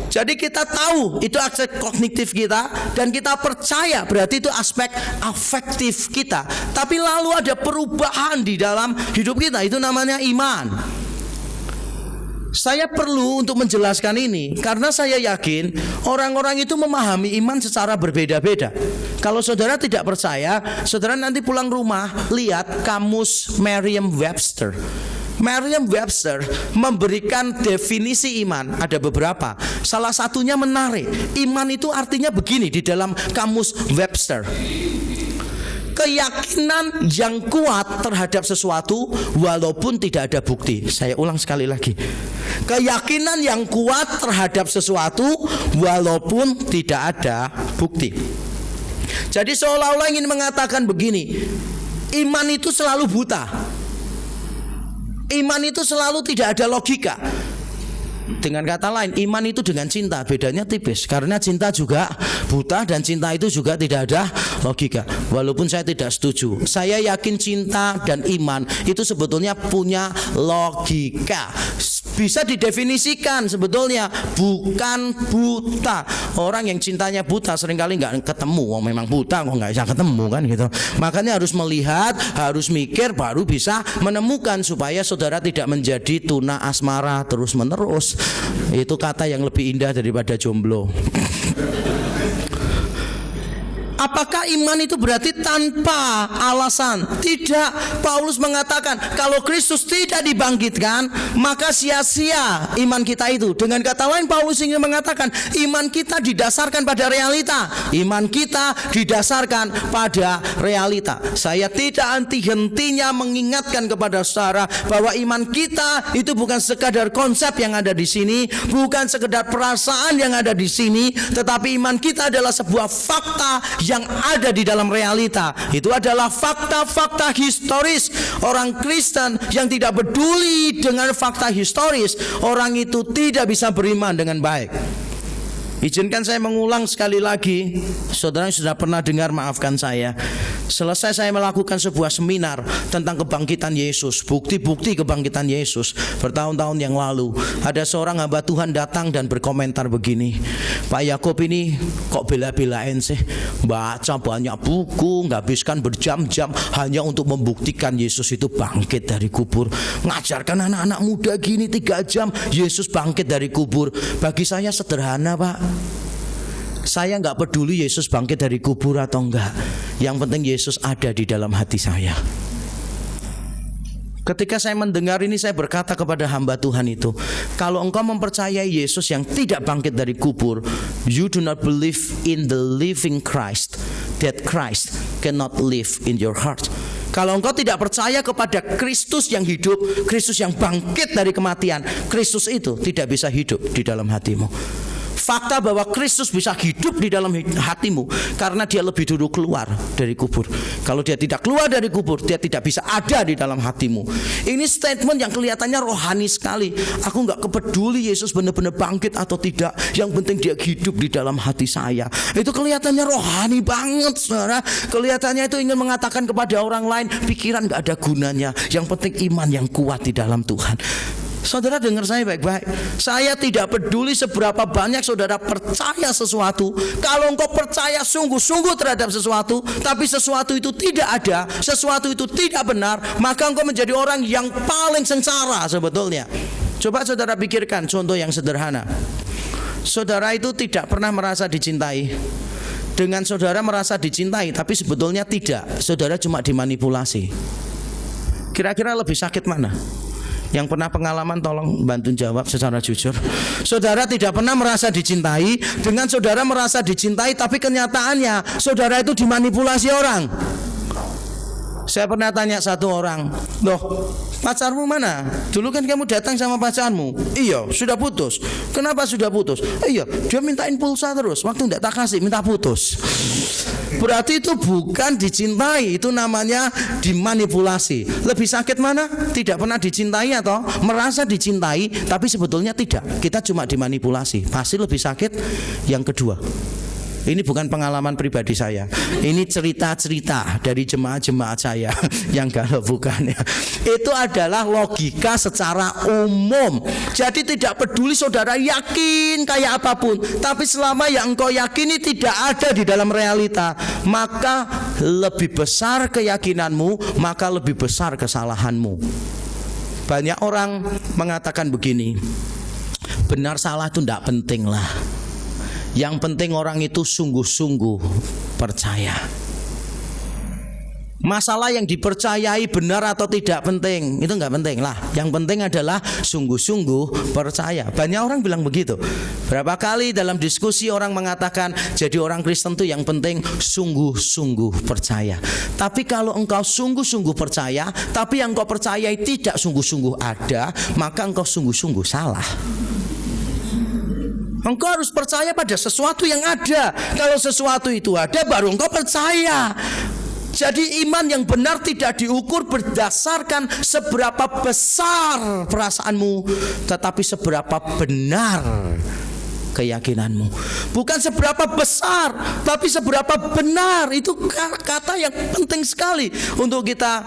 S1: Jadi kita tahu itu aspek kognitif kita, dan kita percaya berarti itu aspek afektif kita. Tapi lalu ada perubahan di dalam hidup kita, itu namanya iman. Saya perlu untuk menjelaskan ini karena saya yakin orang-orang itu memahami iman secara berbeda-beda. Kalau saudara tidak percaya, saudara nanti pulang rumah lihat kamus Merriam-Webster. Merriam-Webster memberikan definisi iman, ada beberapa. Salah satunya menarik. Iman itu artinya begini di dalam kamus Webster: keyakinan yang kuat terhadap sesuatu walaupun tidak ada bukti. Saya ulang sekali lagi. Keyakinan yang kuat terhadap sesuatu walaupun tidak ada bukti. Jadi seolah-olah ingin mengatakan begini, iman itu selalu buta. Iman itu selalu tidak ada logika. Dengan kata lain, iman itu dengan cinta bedanya tipis. Karena cinta juga buta dan cinta itu juga tidak ada logika. Walaupun saya tidak setuju, saya yakin cinta dan iman itu sebetulnya punya logika. Bisa didefinisikan sebetulnya, bukan buta. Orang yang cintanya buta seringkali nggak ketemu. Oh, memang buta kok nggak bisa ketemu kan gitu. Makanya harus melihat, harus mikir, baru bisa menemukan, supaya saudara tidak menjadi tuna asmara terus menerus. Itu kata yang lebih indah daripada jomblo. Apakah iman itu berarti tanpa alasan? Tidak. Paulus mengatakan kalau Kristus tidak dibangkitkan, maka sia-sia iman kita itu. Dengan kata lain, Paulus ingin mengatakan iman kita didasarkan pada realita. Iman kita didasarkan pada realita. Saya tidak henti-hentinya mengingatkan kepada saudara bahwa iman kita itu bukan sekadar konsep yang ada di sini, bukan sekedar perasaan yang ada di sini, tetapi iman kita adalah sebuah fakta yang ada di dalam realita. Itu adalah fakta-fakta historis. Orang Kristen yang tidak peduli dengan fakta historis, orang itu tidak bisa beriman dengan baik. Izinkan saya mengulang sekali lagi. Saudara yang sudah pernah dengar, maafkan saya. Selesai saya melakukan sebuah seminar tentang kebangkitan Yesus, bukti-bukti kebangkitan Yesus bertahun-tahun yang lalu. Ada seorang hamba Tuhan datang dan berkomentar begini, Pak Yakob ini kok bela-belain sih, baca banyak buku, nghabiskan berjam-jam hanya untuk membuktikan Yesus itu bangkit dari kubur. Ngajarkan anak-anak muda gini 3 jam Yesus bangkit dari kubur. Bagi saya sederhana, Pak. Saya nggak peduli Yesus bangkit dari kubur atau enggak. Yang penting Yesus ada di dalam hati saya. Ketika saya mendengar ini, saya berkata kepada hamba Tuhan itu, kalau engkau mempercayai Yesus yang tidak bangkit dari kubur, you do not believe in the living Christ, that Christ cannot live in your heart. Kalau engkau tidak percaya kepada Kristus yang hidup, Kristus yang bangkit dari kematian, Kristus itu tidak bisa hidup di dalam hatimu. Fakta bahwa Kristus bisa hidup di dalam hatimu karena dia lebih dulu keluar dari kubur. Kalau dia tidak keluar dari kubur, dia tidak bisa ada di dalam hatimu. Ini statement yang kelihatannya rohani sekali. Aku nggak kepeduli Yesus benar-benar bangkit atau tidak. Yang penting dia hidup di dalam hati saya. Itu kelihatannya rohani banget, saudara. Kelihatannya itu ingin mengatakan kepada orang lain, pikiran nggak ada gunanya. Yang penting iman yang kuat di dalam Tuhan. Saudara dengar saya baik-baik. Saya tidak peduli seberapa banyak saudara percaya sesuatu. Kalau engkau percaya sungguh-sungguh terhadap sesuatu, tapi sesuatu itu tidak ada, sesuatu itu tidak benar, maka engkau menjadi orang yang paling sengsara sebetulnya. Coba saudara pikirkan contoh yang sederhana. Saudara itu tidak pernah merasa dicintai. Dengan saudara merasa dicintai, tapi sebetulnya tidak. Saudara cuma dimanipulasi. Kira-kira lebih sakit mana? Yang pernah pengalaman tolong bantu jawab secara jujur. Saudara tidak pernah merasa dicintai. Dengan saudara merasa dicintai, tapi kenyataannya saudara itu dimanipulasi orang. Saya pernah tanya satu orang, loh pacarmu mana? Dulu kan kamu datang sama pacarmu. Iya, sudah putus. Kenapa sudah putus? Iya, dia mintain pulsa terus. Waktu tidak tak kasih, minta putus. Berarti itu bukan dicintai, itu namanya dimanipulasi. Lebih sakit mana? Tidak pernah dicintai atau merasa dicintai, tapi sebetulnya tidak. Kita cuma dimanipulasi. Pasti lebih sakit yang kedua. Ini bukan pengalaman pribadi saya. Ini cerita-cerita dari jemaat-jemaat saya yang galau bukan ya. Itu adalah logika secara umum. Jadi tidak peduli saudara yakin kayak apapun, tapi selama yang engkau yakini tidak ada di dalam realita, maka lebih besar keyakinanmu, maka lebih besar kesalahanmu. Banyak orang mengatakan begini, benar salah itu tidak penting lah. Yang penting orang itu sungguh-sungguh percaya. Masalah yang dipercayai benar atau tidak penting, itu nggak penting lah. Yang penting adalah sungguh-sungguh percaya. Banyak orang bilang begitu. Berapa kali dalam diskusi orang mengatakan jadi orang Kristen itu yang penting sungguh-sungguh percaya. Tapi kalau engkau sungguh-sungguh percaya, tapi yang engkau percayai tidak sungguh-sungguh ada, maka engkau sungguh-sungguh salah. Engkau harus percaya pada sesuatu yang ada. Kalau sesuatu itu ada, baru engkau percaya. Jadi iman yang benar tidak diukur berdasarkan seberapa besar perasaanmu, tetapi seberapa benar keyakinanmu. Bukan seberapa besar, tapi seberapa benar. Itu kata yang penting sekali untuk kita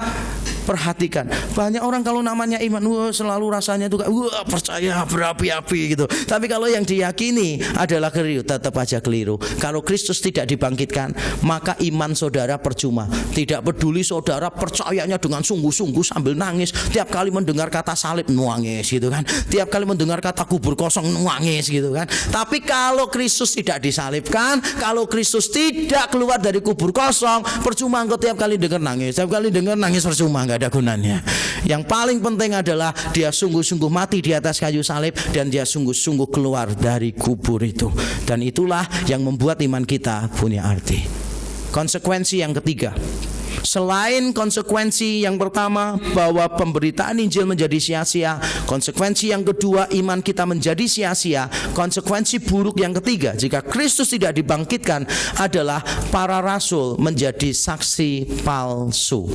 S1: perhatikan. Banyak orang kalau namanya iman selalu rasanya itu percaya berapi-api gitu. Tapi kalau yang diyakini adalah keliru, tetap aja keliru. Kalau Kristus tidak dibangkitkan, maka iman saudara percuma. Tidak peduli saudara percayanya dengan sungguh-sungguh sambil nangis. Tiap kali mendengar kata salib nangis gitu kan. Tiap kali mendengar kata kubur kosong nangis gitu kan. Tapi kalau Kristus tidak disalibkan, kalau Kristus tidak keluar dari kubur kosong, percuma engkau tiap kali dengar nangis. Tiap kali dengar nangis percuma, nggak ada gunanya. Yang paling penting adalah dia sungguh-sungguh mati di atas kayu salib dan dia sungguh-sungguh keluar dari kubur itu. Dan itulah yang membuat iman kita punya arti. Konsekuensi yang ketiga, selain konsekuensi yang pertama bahwa pemberitaan Injil menjadi sia-sia, konsekuensi yang kedua iman kita menjadi sia-sia, konsekuensi buruk yang ketiga jika Kristus tidak dibangkitkan adalah para rasul menjadi saksi palsu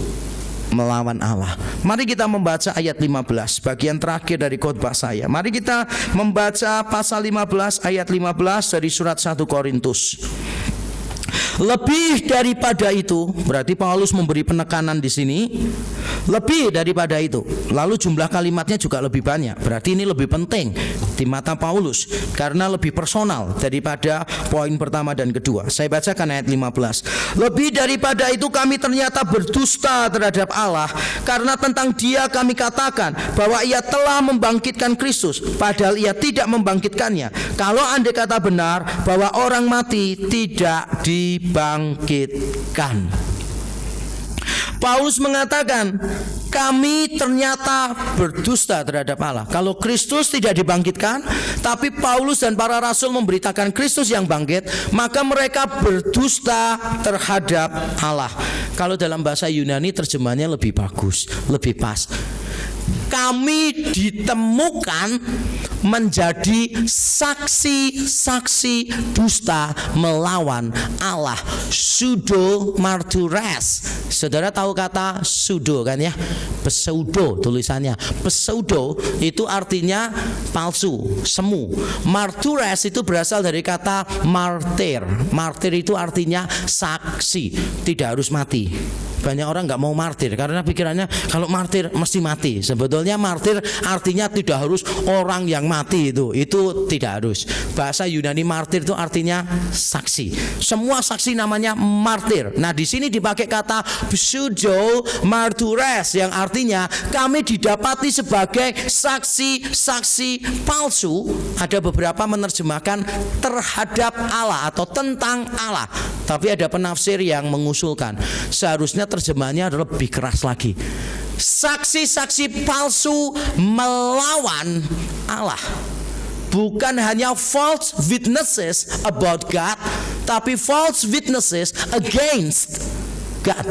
S1: melawan Allah. Mari kita membaca ayat 15, bagian terakhir dari khotbah saya. Mari kita membaca pasal 15 ayat 15 dari surat 1 Korintus. Lebih daripada itu, berarti Paulus memberi penekanan di sini. Lebih daripada itu, lalu jumlah kalimatnya juga lebih banyak. Berarti ini lebih penting di mata Paulus karena lebih personal daripada poin pertama dan kedua. Saya bacakan ayat 15. Lebih daripada itu kami ternyata berdusta terhadap Allah, karena tentang Dia kami katakan bahwa Ia telah membangkitkan Kristus, padahal Ia tidak membangkitkannya. Kalau andai kata benar bahwa orang mati tidak dibangkitkan. Paulus mengatakan kami ternyata berdusta terhadap Allah. Kalau Kristus tidak dibangkitkan, tapi Paulus dan para rasul memberitakan Kristus yang bangkit, maka mereka berdusta terhadap Allah. Kalau dalam bahasa Yunani terjemahannya lebih bagus, lebih pas. Kami ditemukan menjadi saksi-saksi dusta melawan Allah. Pseudo martures. Saudara tahu kata pseudo kan ya? Pseudo tulisannya. Pseudo itu artinya palsu, semu. Martures itu berasal dari kata martir. Martir itu artinya saksi, tidak harus mati. Banyak orang nggak mau martir karena pikirannya kalau martir mesti mati. Sebetulnya martir artinya tidak harus orang yang mati, itu tidak harus. Bahasa Yunani martir itu artinya saksi. Semua saksi namanya martir. Nah di sini dipakai kata pseudo martures yang artinya kami didapati sebagai saksi-saksi palsu. Ada beberapa menerjemahkan terhadap Allah atau tentang Allah. Tapi ada penafsir yang mengusulkan seharusnya terjemahannya lebih keras lagi. saksi-saksi palsu melawan Allah. Bukan hanya false witnesses about God, tapi false witnesses against God.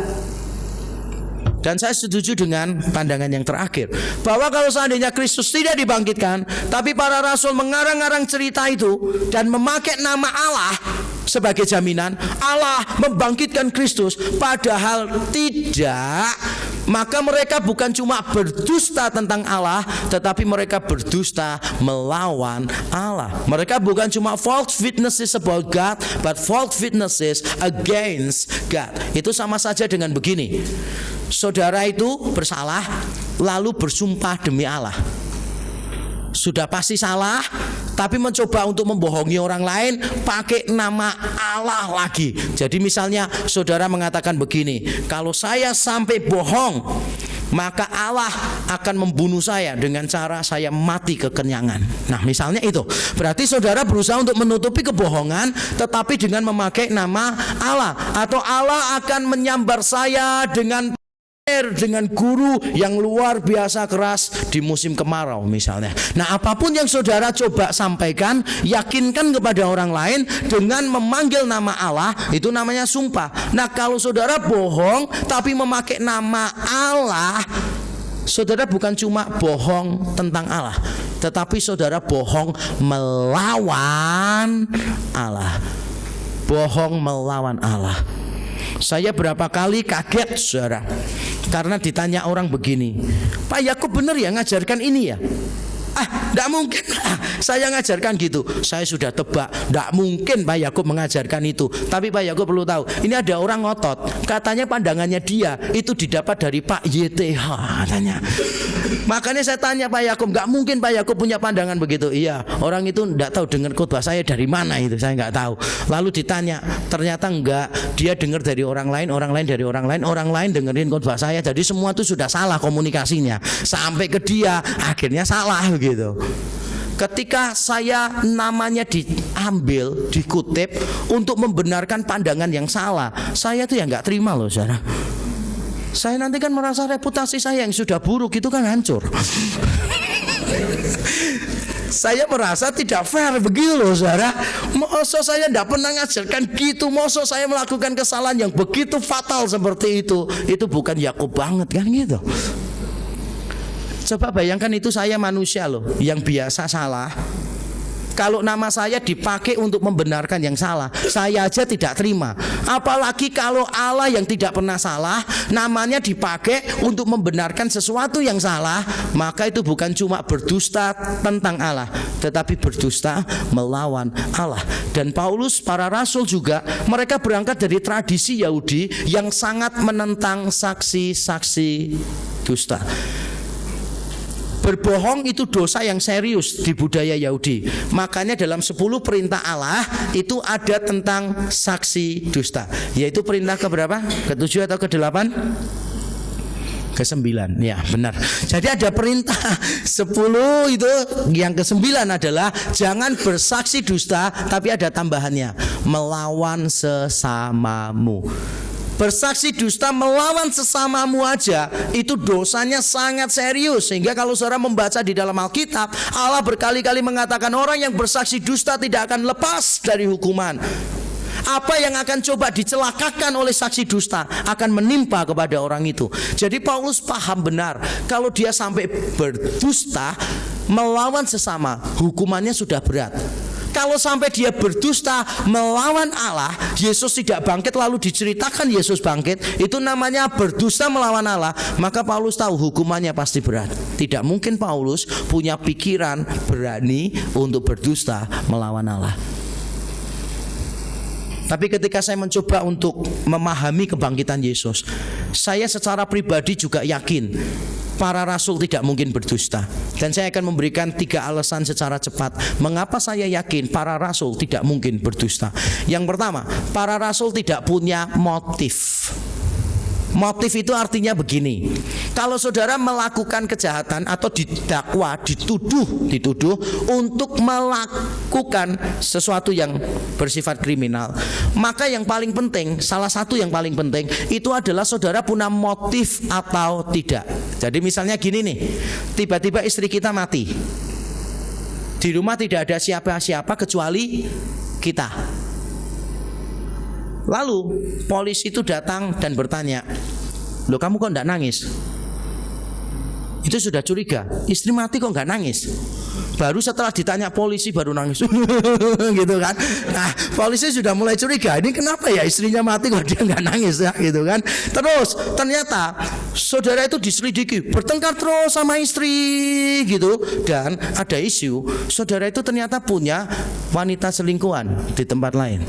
S1: Dan saya setuju dengan pandangan yang terakhir, bahwa kalau seandainya Kristus tidak dibangkitkan, tapi para rasul mengarang-arang cerita itu dan memakai nama Allah sebagai jaminan, Allah membangkitkan Kristus, padahal tidak, maka mereka bukan cuma berdusta tentang Allah, tetapi mereka berdusta melawan Allah. Mereka bukan cuma false witnesses about God, but false witnesses against God. Itu sama saja dengan begini: saudara itu bersalah lalu bersumpah demi Allah. Sudah pasti salah, tapi mencoba untuk membohongi orang lain pakai nama Allah lagi. Jadi misalnya saudara mengatakan begini, kalau saya sampai bohong, maka Allah akan membunuh saya dengan cara saya mati kekenyangan. Nah misalnya itu, berarti saudara berusaha untuk menutupi kebohongan, tetapi dengan memakai nama Allah. Atau Allah akan menyambar saya dengan guru yang luar biasa keras di musim kemarau misalnya. Nah apapun yang saudara coba sampaikan, yakinkan kepada orang lain dengan memanggil nama Allah, itu namanya sumpah. Nah kalau saudara bohong tapi memakai nama Allah, saudara bukan cuma bohong tentang Allah, tetapi saudara bohong melawan Allah. Bohong melawan Allah. Saya berapa kali kaget saudara, karena ditanya orang begini, Pak Yakub benar ya ngajarkan ini ya? Tidak mungkin saya ngajarkan gitu. Saya sudah tebak, tidak mungkin Pak Yakub mengajarkan itu. Tapi Pak Yakub perlu tahu, ini ada orang ngotot, katanya pandangannya dia itu didapat dari Pak YTH katanya. Makanya saya tanya Pak Yakub, nggak mungkin Pak Yakub punya pandangan begitu. Iya, orang itu tidak tahu dengar khotbah saya dari mana, itu saya nggak tahu. Lalu ditanya, ternyata enggak, dia dengar dari orang lain, orang lain dari orang lain, orang lain dengerin khotbah saya. Jadi semua itu sudah salah komunikasinya sampai ke dia, akhirnya salah gitu. Ketika saya namanya diambil, dikutip untuk membenarkan pandangan yang salah, saya tuh ya nggak terima loh saudara. Saya nanti kan merasa reputasi saya yang sudah buruk itu kan hancur. Saya merasa tidak fair begitu loh saudara. Masa saya tidak pernah ngajarkan gitu, masa saya melakukan kesalahan yang begitu fatal seperti itu bukan Yakub banget kan gitu. Coba bayangkan, itu saya manusia loh, yang biasa salah. Kalau nama saya dipakai untuk membenarkan yang salah, saya aja tidak terima. Apalagi kalau Allah yang tidak pernah salah, namanya dipakai untuk membenarkan sesuatu yang salah, maka itu bukan cuma berdusta tentang Allah, tetapi berdusta melawan Allah. Dan Paulus, para rasul juga, mereka berangkat dari tradisi Yahudi yang sangat menentang saksi-saksi dusta. Berbohong itu dosa yang serius di budaya Yahudi. Makanya dalam 10 perintah Allah itu ada tentang saksi dusta. Yaitu perintah keberapa? Ke-7 atau ke-8? Ke-9. Ya benar. Jadi ada perintah 10 itu. Yang ke-9 adalah jangan bersaksi dusta, tapi ada tambahannya, melawan sesamamu. Bersaksi dusta melawan sesamamu aja itu dosanya sangat serius. Sehingga kalau saudara membaca di dalam Alkitab, Allah berkali-kali mengatakan orang yang bersaksi dusta tidak akan lepas dari hukuman. Apa yang akan coba dicelakakan oleh saksi dusta akan menimpa kepada orang itu. Jadi Paulus paham benar, kalau dia sampai berdusta melawan sesama, hukumannya sudah berat. Kalau sampai dia berdusta melawan Allah, Yesus tidak bangkit lalu diceritakan Yesus bangkit, itu namanya berdusta melawan Allah. Maka Paulus tahu hukumannya pasti berat. Tidak mungkin Paulus punya pikiran berani untuk berdusta melawan Allah. Tapi ketika saya mencoba untuk memahami kebangkitan Yesus, saya secara pribadi juga yakin para rasul tidak mungkin berdusta. Dan saya akan memberikan 3 alasan secara cepat mengapa saya yakin para rasul tidak mungkin berdusta. Yang pertama, para rasul tidak punya motif. Motif itu artinya begini, Kalau saudara melakukan kejahatan atau didakwa, dituduh untuk melakukan sesuatu yang bersifat kriminal, maka yang paling penting, salah satu yang paling penting itu adalah saudara punya motif atau tidak. Jadi misalnya gini nih, tiba-tiba istri kita mati, di rumah tidak ada siapa-siapa kecuali kita. Lalu polisi itu datang dan bertanya, "Loh, kamu kok enggak nangis?" Itu sudah curiga, istri mati kok enggak nangis. Baru setelah ditanya polisi baru nangis. Gitu kan. Nah, polisi sudah mulai curiga, ini kenapa ya istrinya mati kok dia enggak nangis ya, gitu kan. Terus ternyata saudara itu diselidiki, bertengkar terus sama istri gitu, dan ada isu saudara itu ternyata punya wanita selingkuhan di tempat lain.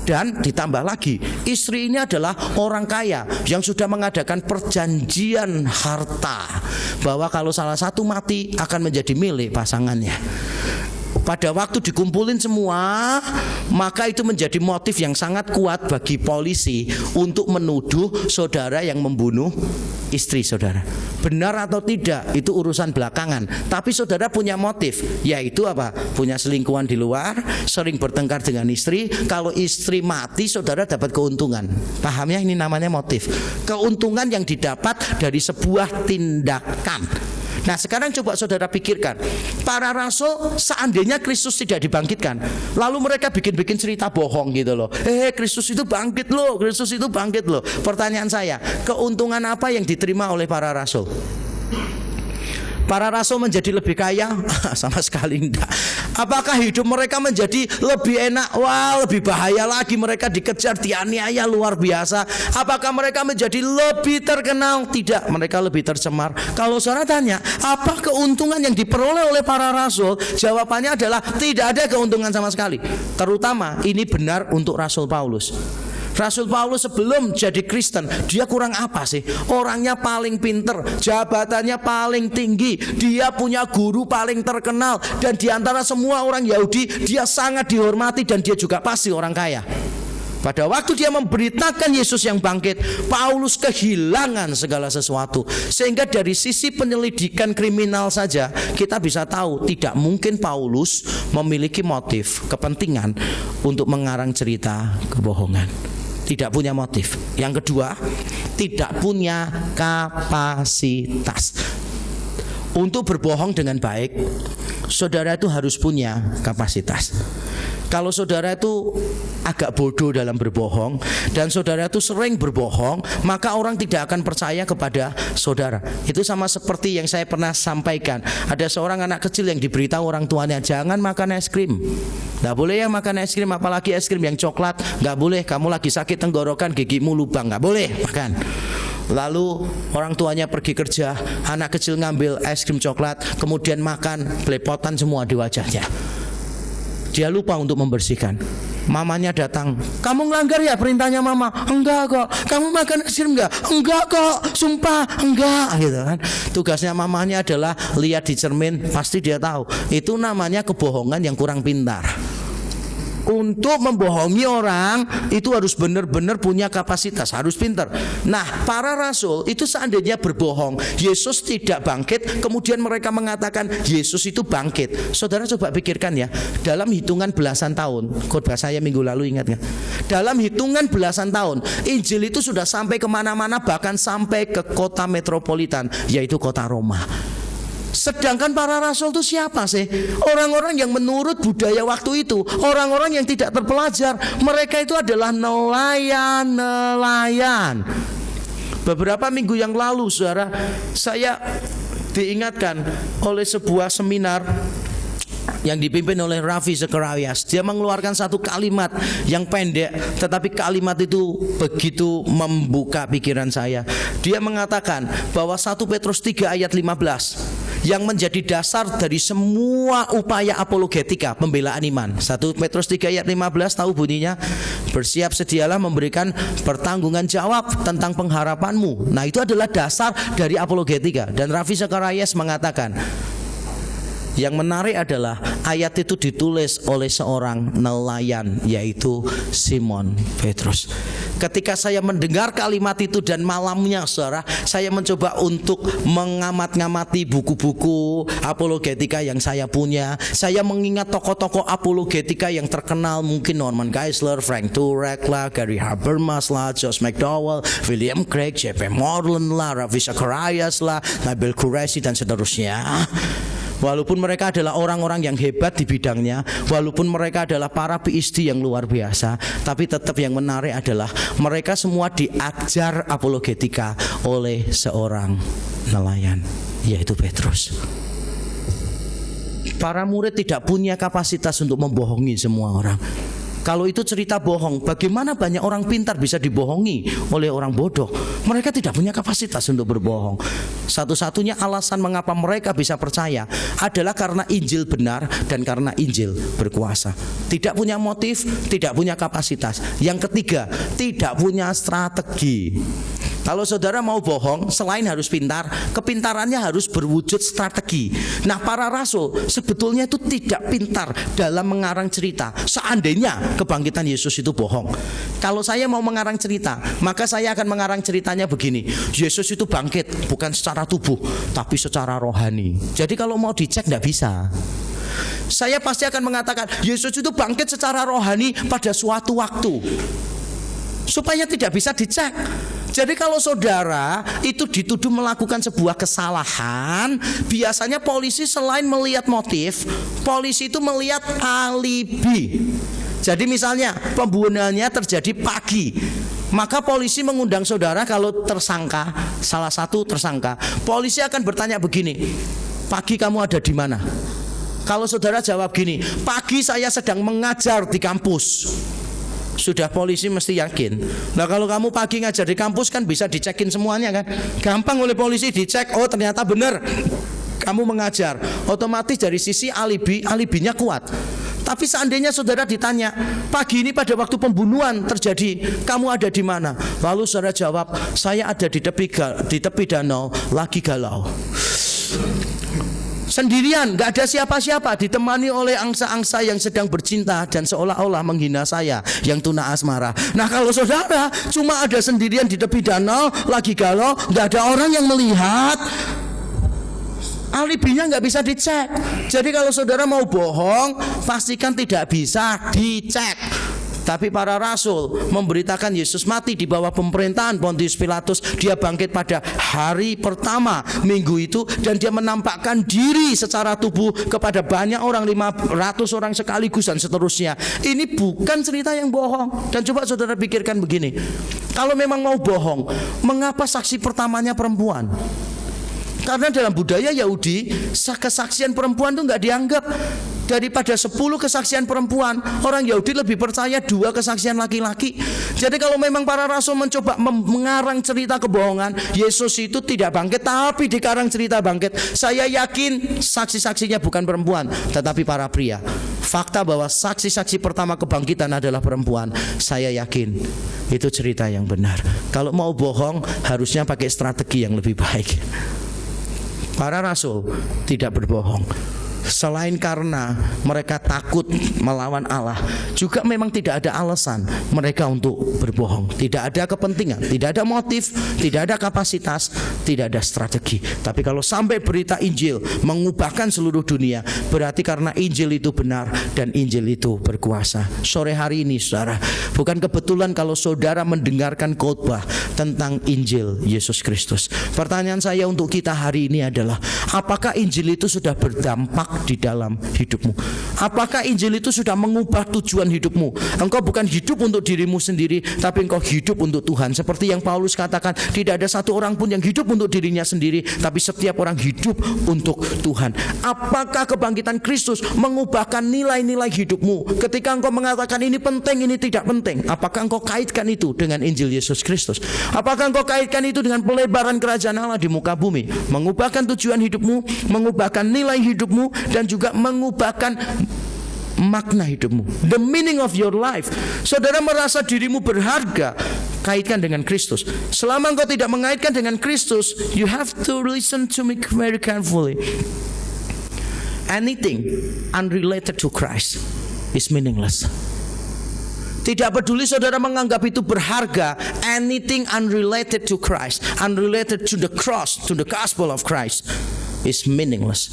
S1: Dan ditambah lagi, istri ini adalah orang kaya yang sudah mengadakan perjanjian harta bahwa kalau salah satu mati akan menjadi milik pasangannya. Pada waktu dikumpulin semua, maka itu menjadi motif yang sangat kuat bagi polisi untuk menuduh saudara yang membunuh istri saudara. Benar atau tidak itu urusan belakangan, tapi saudara punya motif, yaitu apa? Punya selingkuhan di luar, sering bertengkar dengan istri. Kalau istri mati, saudara dapat keuntungan. Paham ya, ini namanya motif. Keuntungan yang didapat dari sebuah tindakan. Nah, sekarang coba saudara pikirkan, para rasul seandainya Kristus tidak dibangkitkan, lalu mereka bikin-bikin cerita bohong gitu loh. Kristus itu bangkit loh, Kristus itu bangkit loh. Pertanyaan saya, keuntungan apa yang diterima oleh para rasul? Para rasul menjadi lebih kaya? Sama sekali enggak. Apakah hidup mereka menjadi lebih enak? Wah, lebih bahaya lagi, mereka dikejar, dianiaya luar biasa. Apakah mereka menjadi lebih terkenal? Tidak, mereka lebih tercemar. Kalau saudara tanya, apa keuntungan yang diperoleh oleh para rasul? Jawabannya adalah tidak ada keuntungan sama sekali. Terutama ini benar untuk Rasul Paulus. Rasul Paulus sebelum jadi Kristen, dia kurang apa sih? Orangnya paling pinter, jabatannya paling tinggi, dia punya guru paling terkenal, dan diantara semua orang Yahudi dia sangat dihormati, dan dia juga pasti orang kaya. Pada waktu dia memberitakan Yesus yang bangkit, Paulus kehilangan segala sesuatu. Sehingga dari sisi penyelidikan kriminal saja kita bisa tahu tidak mungkin Paulus memiliki motif, kepentingan untuk mengarang cerita kebohongan. Tidak punya motif. Yang kedua, tidak punya kapasitas. Untuk berbohong dengan baik, saudara itu harus punya kapasitas. Kalau saudara itu agak bodoh dalam berbohong, dan saudara itu sering berbohong, maka orang tidak akan percaya kepada saudara. Itu sama seperti yang saya pernah sampaikan. Ada seorang anak kecil yang diberitahu orang tuanya, jangan makan es krim. Gak boleh ya makan es krim, apalagi es krim yang coklat. Gak boleh, kamu lagi sakit tenggorokan, gigimu lubang, gak boleh makan. Lalu orang tuanya pergi kerja, anak kecil ngambil es krim coklat, kemudian makan, belepotan semua di wajahnya. Dia lupa untuk membersihkan. Mamanya datang, kamu ngelanggar ya perintahnya mama? Enggak kok. Kamu makan es krim enggak? Enggak kok, sumpah enggak, gitu kan. Tugasnya mamanya adalah lihat di cermin, pasti dia tahu. Itu namanya kebohongan yang kurang pintar. Untuk membohongi orang itu harus benar-benar punya kapasitas, harus pintar. Nah, para rasul itu seandainya berbohong, Yesus tidak bangkit, kemudian mereka mengatakan Yesus itu bangkit. Saudara coba pikirkan ya, dalam hitungan belasan tahun, khotbah saya minggu lalu ingat nggak? Dalam hitungan belasan tahun, Injil itu sudah sampai kemana-mana, bahkan sampai ke kota metropolitan, yaitu kota Roma. Sedangkan para rasul itu siapa sih? Orang-orang yang menurut budaya waktu itu, orang-orang yang tidak terpelajar. Mereka itu adalah nelayan. Beberapa minggu yang lalu, saudara, saya diingatkan oleh sebuah seminar yang dipimpin oleh Ravi Zacharias. Dia mengeluarkan satu kalimat yang pendek, tetapi kalimat itu begitu membuka pikiran saya. Dia mengatakan bahwa 1 Petrus 3 ayat 15 yang menjadi dasar dari semua upaya apologetika, pembelaan iman. 1 Petrus 3 ayat 15 tahu bunyinya? Bersiap sedialah memberikan pertanggungan jawab tentang pengharapanmu. Nah, itu adalah dasar dari apologetika. Dan Ravi Zacharias mengatakan, yang menarik adalah ayat itu ditulis oleh seorang nelayan, yaitu Simon Petrus. Ketika saya mendengar kalimat itu dan malamnya saudara, saya mencoba untuk mengamati buku-buku apologetika yang saya punya. Saya mengingat tokoh-tokoh apologetika yang terkenal, mungkin Norman Geisler, Frank Turek lah, Gary Habermas lah, Josh McDowell, William Craig, J.P. Moreland lah, Ravi Zacharias lah, Nabil Qureshi dan seterusnya. Walaupun mereka adalah orang-orang yang hebat di bidangnya, walaupun mereka adalah para PhD yang luar biasa, tapi tetap yang menarik adalah mereka semua diajar apologetika oleh seorang nelayan, yaitu Petrus. Para murid tidak punya kapasitas untuk membohongi semua orang. Kalau itu cerita bohong, bagaimana banyak orang pintar bisa dibohongi oleh orang bodoh? Mereka tidak punya kapasitas untuk berbohong. Satu-satunya alasan mengapa mereka bisa percaya adalah karena Injil benar dan karena Injil berkuasa. Tidak punya motif, tidak punya kapasitas. Yang ketiga, tidak punya strategi. Kalau saudara mau bohong, selain harus pintar, kepintarannya harus berwujud strategi. Nah, para rasul sebetulnya itu tidak pintar dalam mengarang cerita. Seandainya kebangkitan Yesus itu bohong, kalau saya mau mengarang cerita, maka saya akan mengarang ceritanya begini: Yesus itu bangkit bukan secara tubuh, tapi secara rohani. Jadi kalau mau dicek tidak bisa. Saya pasti akan mengatakan Yesus itu bangkit secara rohani pada suatu waktu, supaya tidak bisa dicek. Jadi kalau saudara itu dituduh melakukan sebuah kesalahan, biasanya polisi selain melihat motif, polisi itu melihat alibi. Jadi misalnya pembunuhannya terjadi pagi, maka polisi mengundang saudara kalau tersangka, salah satu tersangka. Polisi akan bertanya begini: pagi kamu ada di mana? Kalau saudara jawab gini: pagi saya sedang mengajar di kampus. Sudah polisi mesti yakin. Nah, kalau kamu pagi ngajar di kampus kan bisa dicekin semuanya kan. Gampang oleh polisi dicek, oh ternyata benar kamu mengajar. Otomatis dari sisi alibinya kuat. Tapi seandainya saudara ditanya, pagi ini pada waktu pembunuhan terjadi, kamu ada di mana? Lalu saudara jawab, saya ada di tepi danau lagi galau. Sendirian, gak ada siapa-siapa, ditemani oleh angsa-angsa yang sedang bercinta dan seolah-olah menghina saya yang tuna asmara. Nah, kalau saudara cuma ada sendirian di tepi danau lagi galau, gak ada orang yang melihat, alibinya gak bisa dicek. Jadi kalau saudara mau bohong, pastikan tidak bisa dicek. Tapi para rasul memberitakan Yesus mati di bawah pemerintahan Pontius Pilatus. Dia bangkit pada hari pertama minggu itu, dan dia menampakkan diri secara tubuh kepada banyak orang, 500 orang sekaligus dan seterusnya. Ini bukan cerita yang bohong. Dan coba saudara pikirkan begini, kalau memang mau bohong, mengapa saksi pertamanya perempuan? Karena dalam budaya Yahudi, kesaksian perempuan itu nggak dianggap. Daripada 10 kesaksian perempuan, orang Yahudi lebih percaya 2 kesaksian laki-laki. Jadi kalau memang para rasul mencoba mengarang cerita kebohongan, Yesus itu tidak bangkit tapi dikarang cerita bangkit, saya yakin saksi-saksinya bukan perempuan tetapi para pria. Fakta bahwa saksi-saksi pertama kebangkitan adalah perempuan, saya yakin itu cerita yang benar. Kalau mau bohong harusnya pakai strategi yang lebih baik. Para rasul tidak berbohong. Selain karena mereka takut melawan Allah, juga memang tidak ada alasan mereka untuk berbohong. Tidak ada kepentingan, tidak ada motif, tidak ada kapasitas, tidak ada strategi. Tapi kalau sampai berita Injil mengubahkan seluruh dunia, berarti karena Injil itu benar dan Injil itu berkuasa. Sore hari ini saudara, bukan kebetulan kalau saudara mendengarkan khotbah tentang Injil Yesus Kristus. Pertanyaan saya untuk kita hari ini adalah, apakah Injil itu sudah berdampak di dalam hidupmu? Apakah Injil itu sudah mengubah tujuan hidupmu? Engkau bukan hidup untuk dirimu sendiri, tapi engkau hidup untuk Tuhan. Seperti yang Paulus katakan, tidak ada satu orang pun yang hidup untuk dirinya sendiri, tapi setiap orang hidup untuk Tuhan. Apakah kebangkitan Kristus mengubahkan nilai-nilai hidupmu? Ketika engkau mengatakan ini penting, ini tidak penting, apakah engkau kaitkan itu dengan Injil Yesus Kristus? Apakah engkau kaitkan itu dengan pelebaran kerajaan Allah di muka bumi? Mengubahkan tujuan hidupmu, mengubahkan nilai hidupmu, dan juga mengubahkan makna hidupmu, the meaning of your life. Saudara merasa dirimu berharga, kaitkan dengan Kristus. Selama engkau tidak mengaitkan dengan Kristus, you have to listen to me very carefully. Anything unrelated to Christ is meaningless. Tidak peduli saudara menganggap itu berharga, anything unrelated to Christ, unrelated to the cross, to the gospel of Christ is meaningless.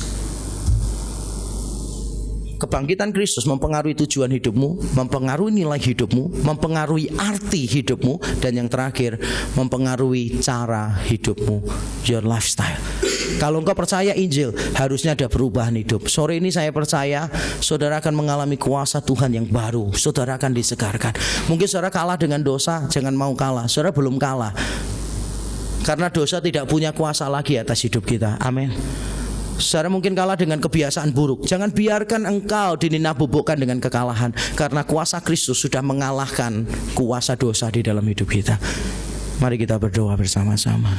S1: Kebangkitan Kristus mempengaruhi tujuan hidupmu, mempengaruhi nilai hidupmu, mempengaruhi arti hidupmu, dan yang terakhir mempengaruhi cara hidupmu, your lifestyle. Kalau engkau percaya Injil, harusnya ada perubahan hidup. Sore ini saya percaya saudara akan mengalami kuasa Tuhan yang baru. Saudara akan disegarkan. Mungkin saudara kalah dengan dosa, jangan mau kalah. Saudara belum kalah, karena dosa tidak punya kuasa lagi atas hidup kita. Amin. Saudara mungkin kalah dengan kebiasaan buruk. Jangan biarkan engkau dininabubukkan dengan kekalahan, karena kuasa Kristus sudah mengalahkan kuasa dosa di dalam hidup kita. Mari kita berdoa bersama-sama.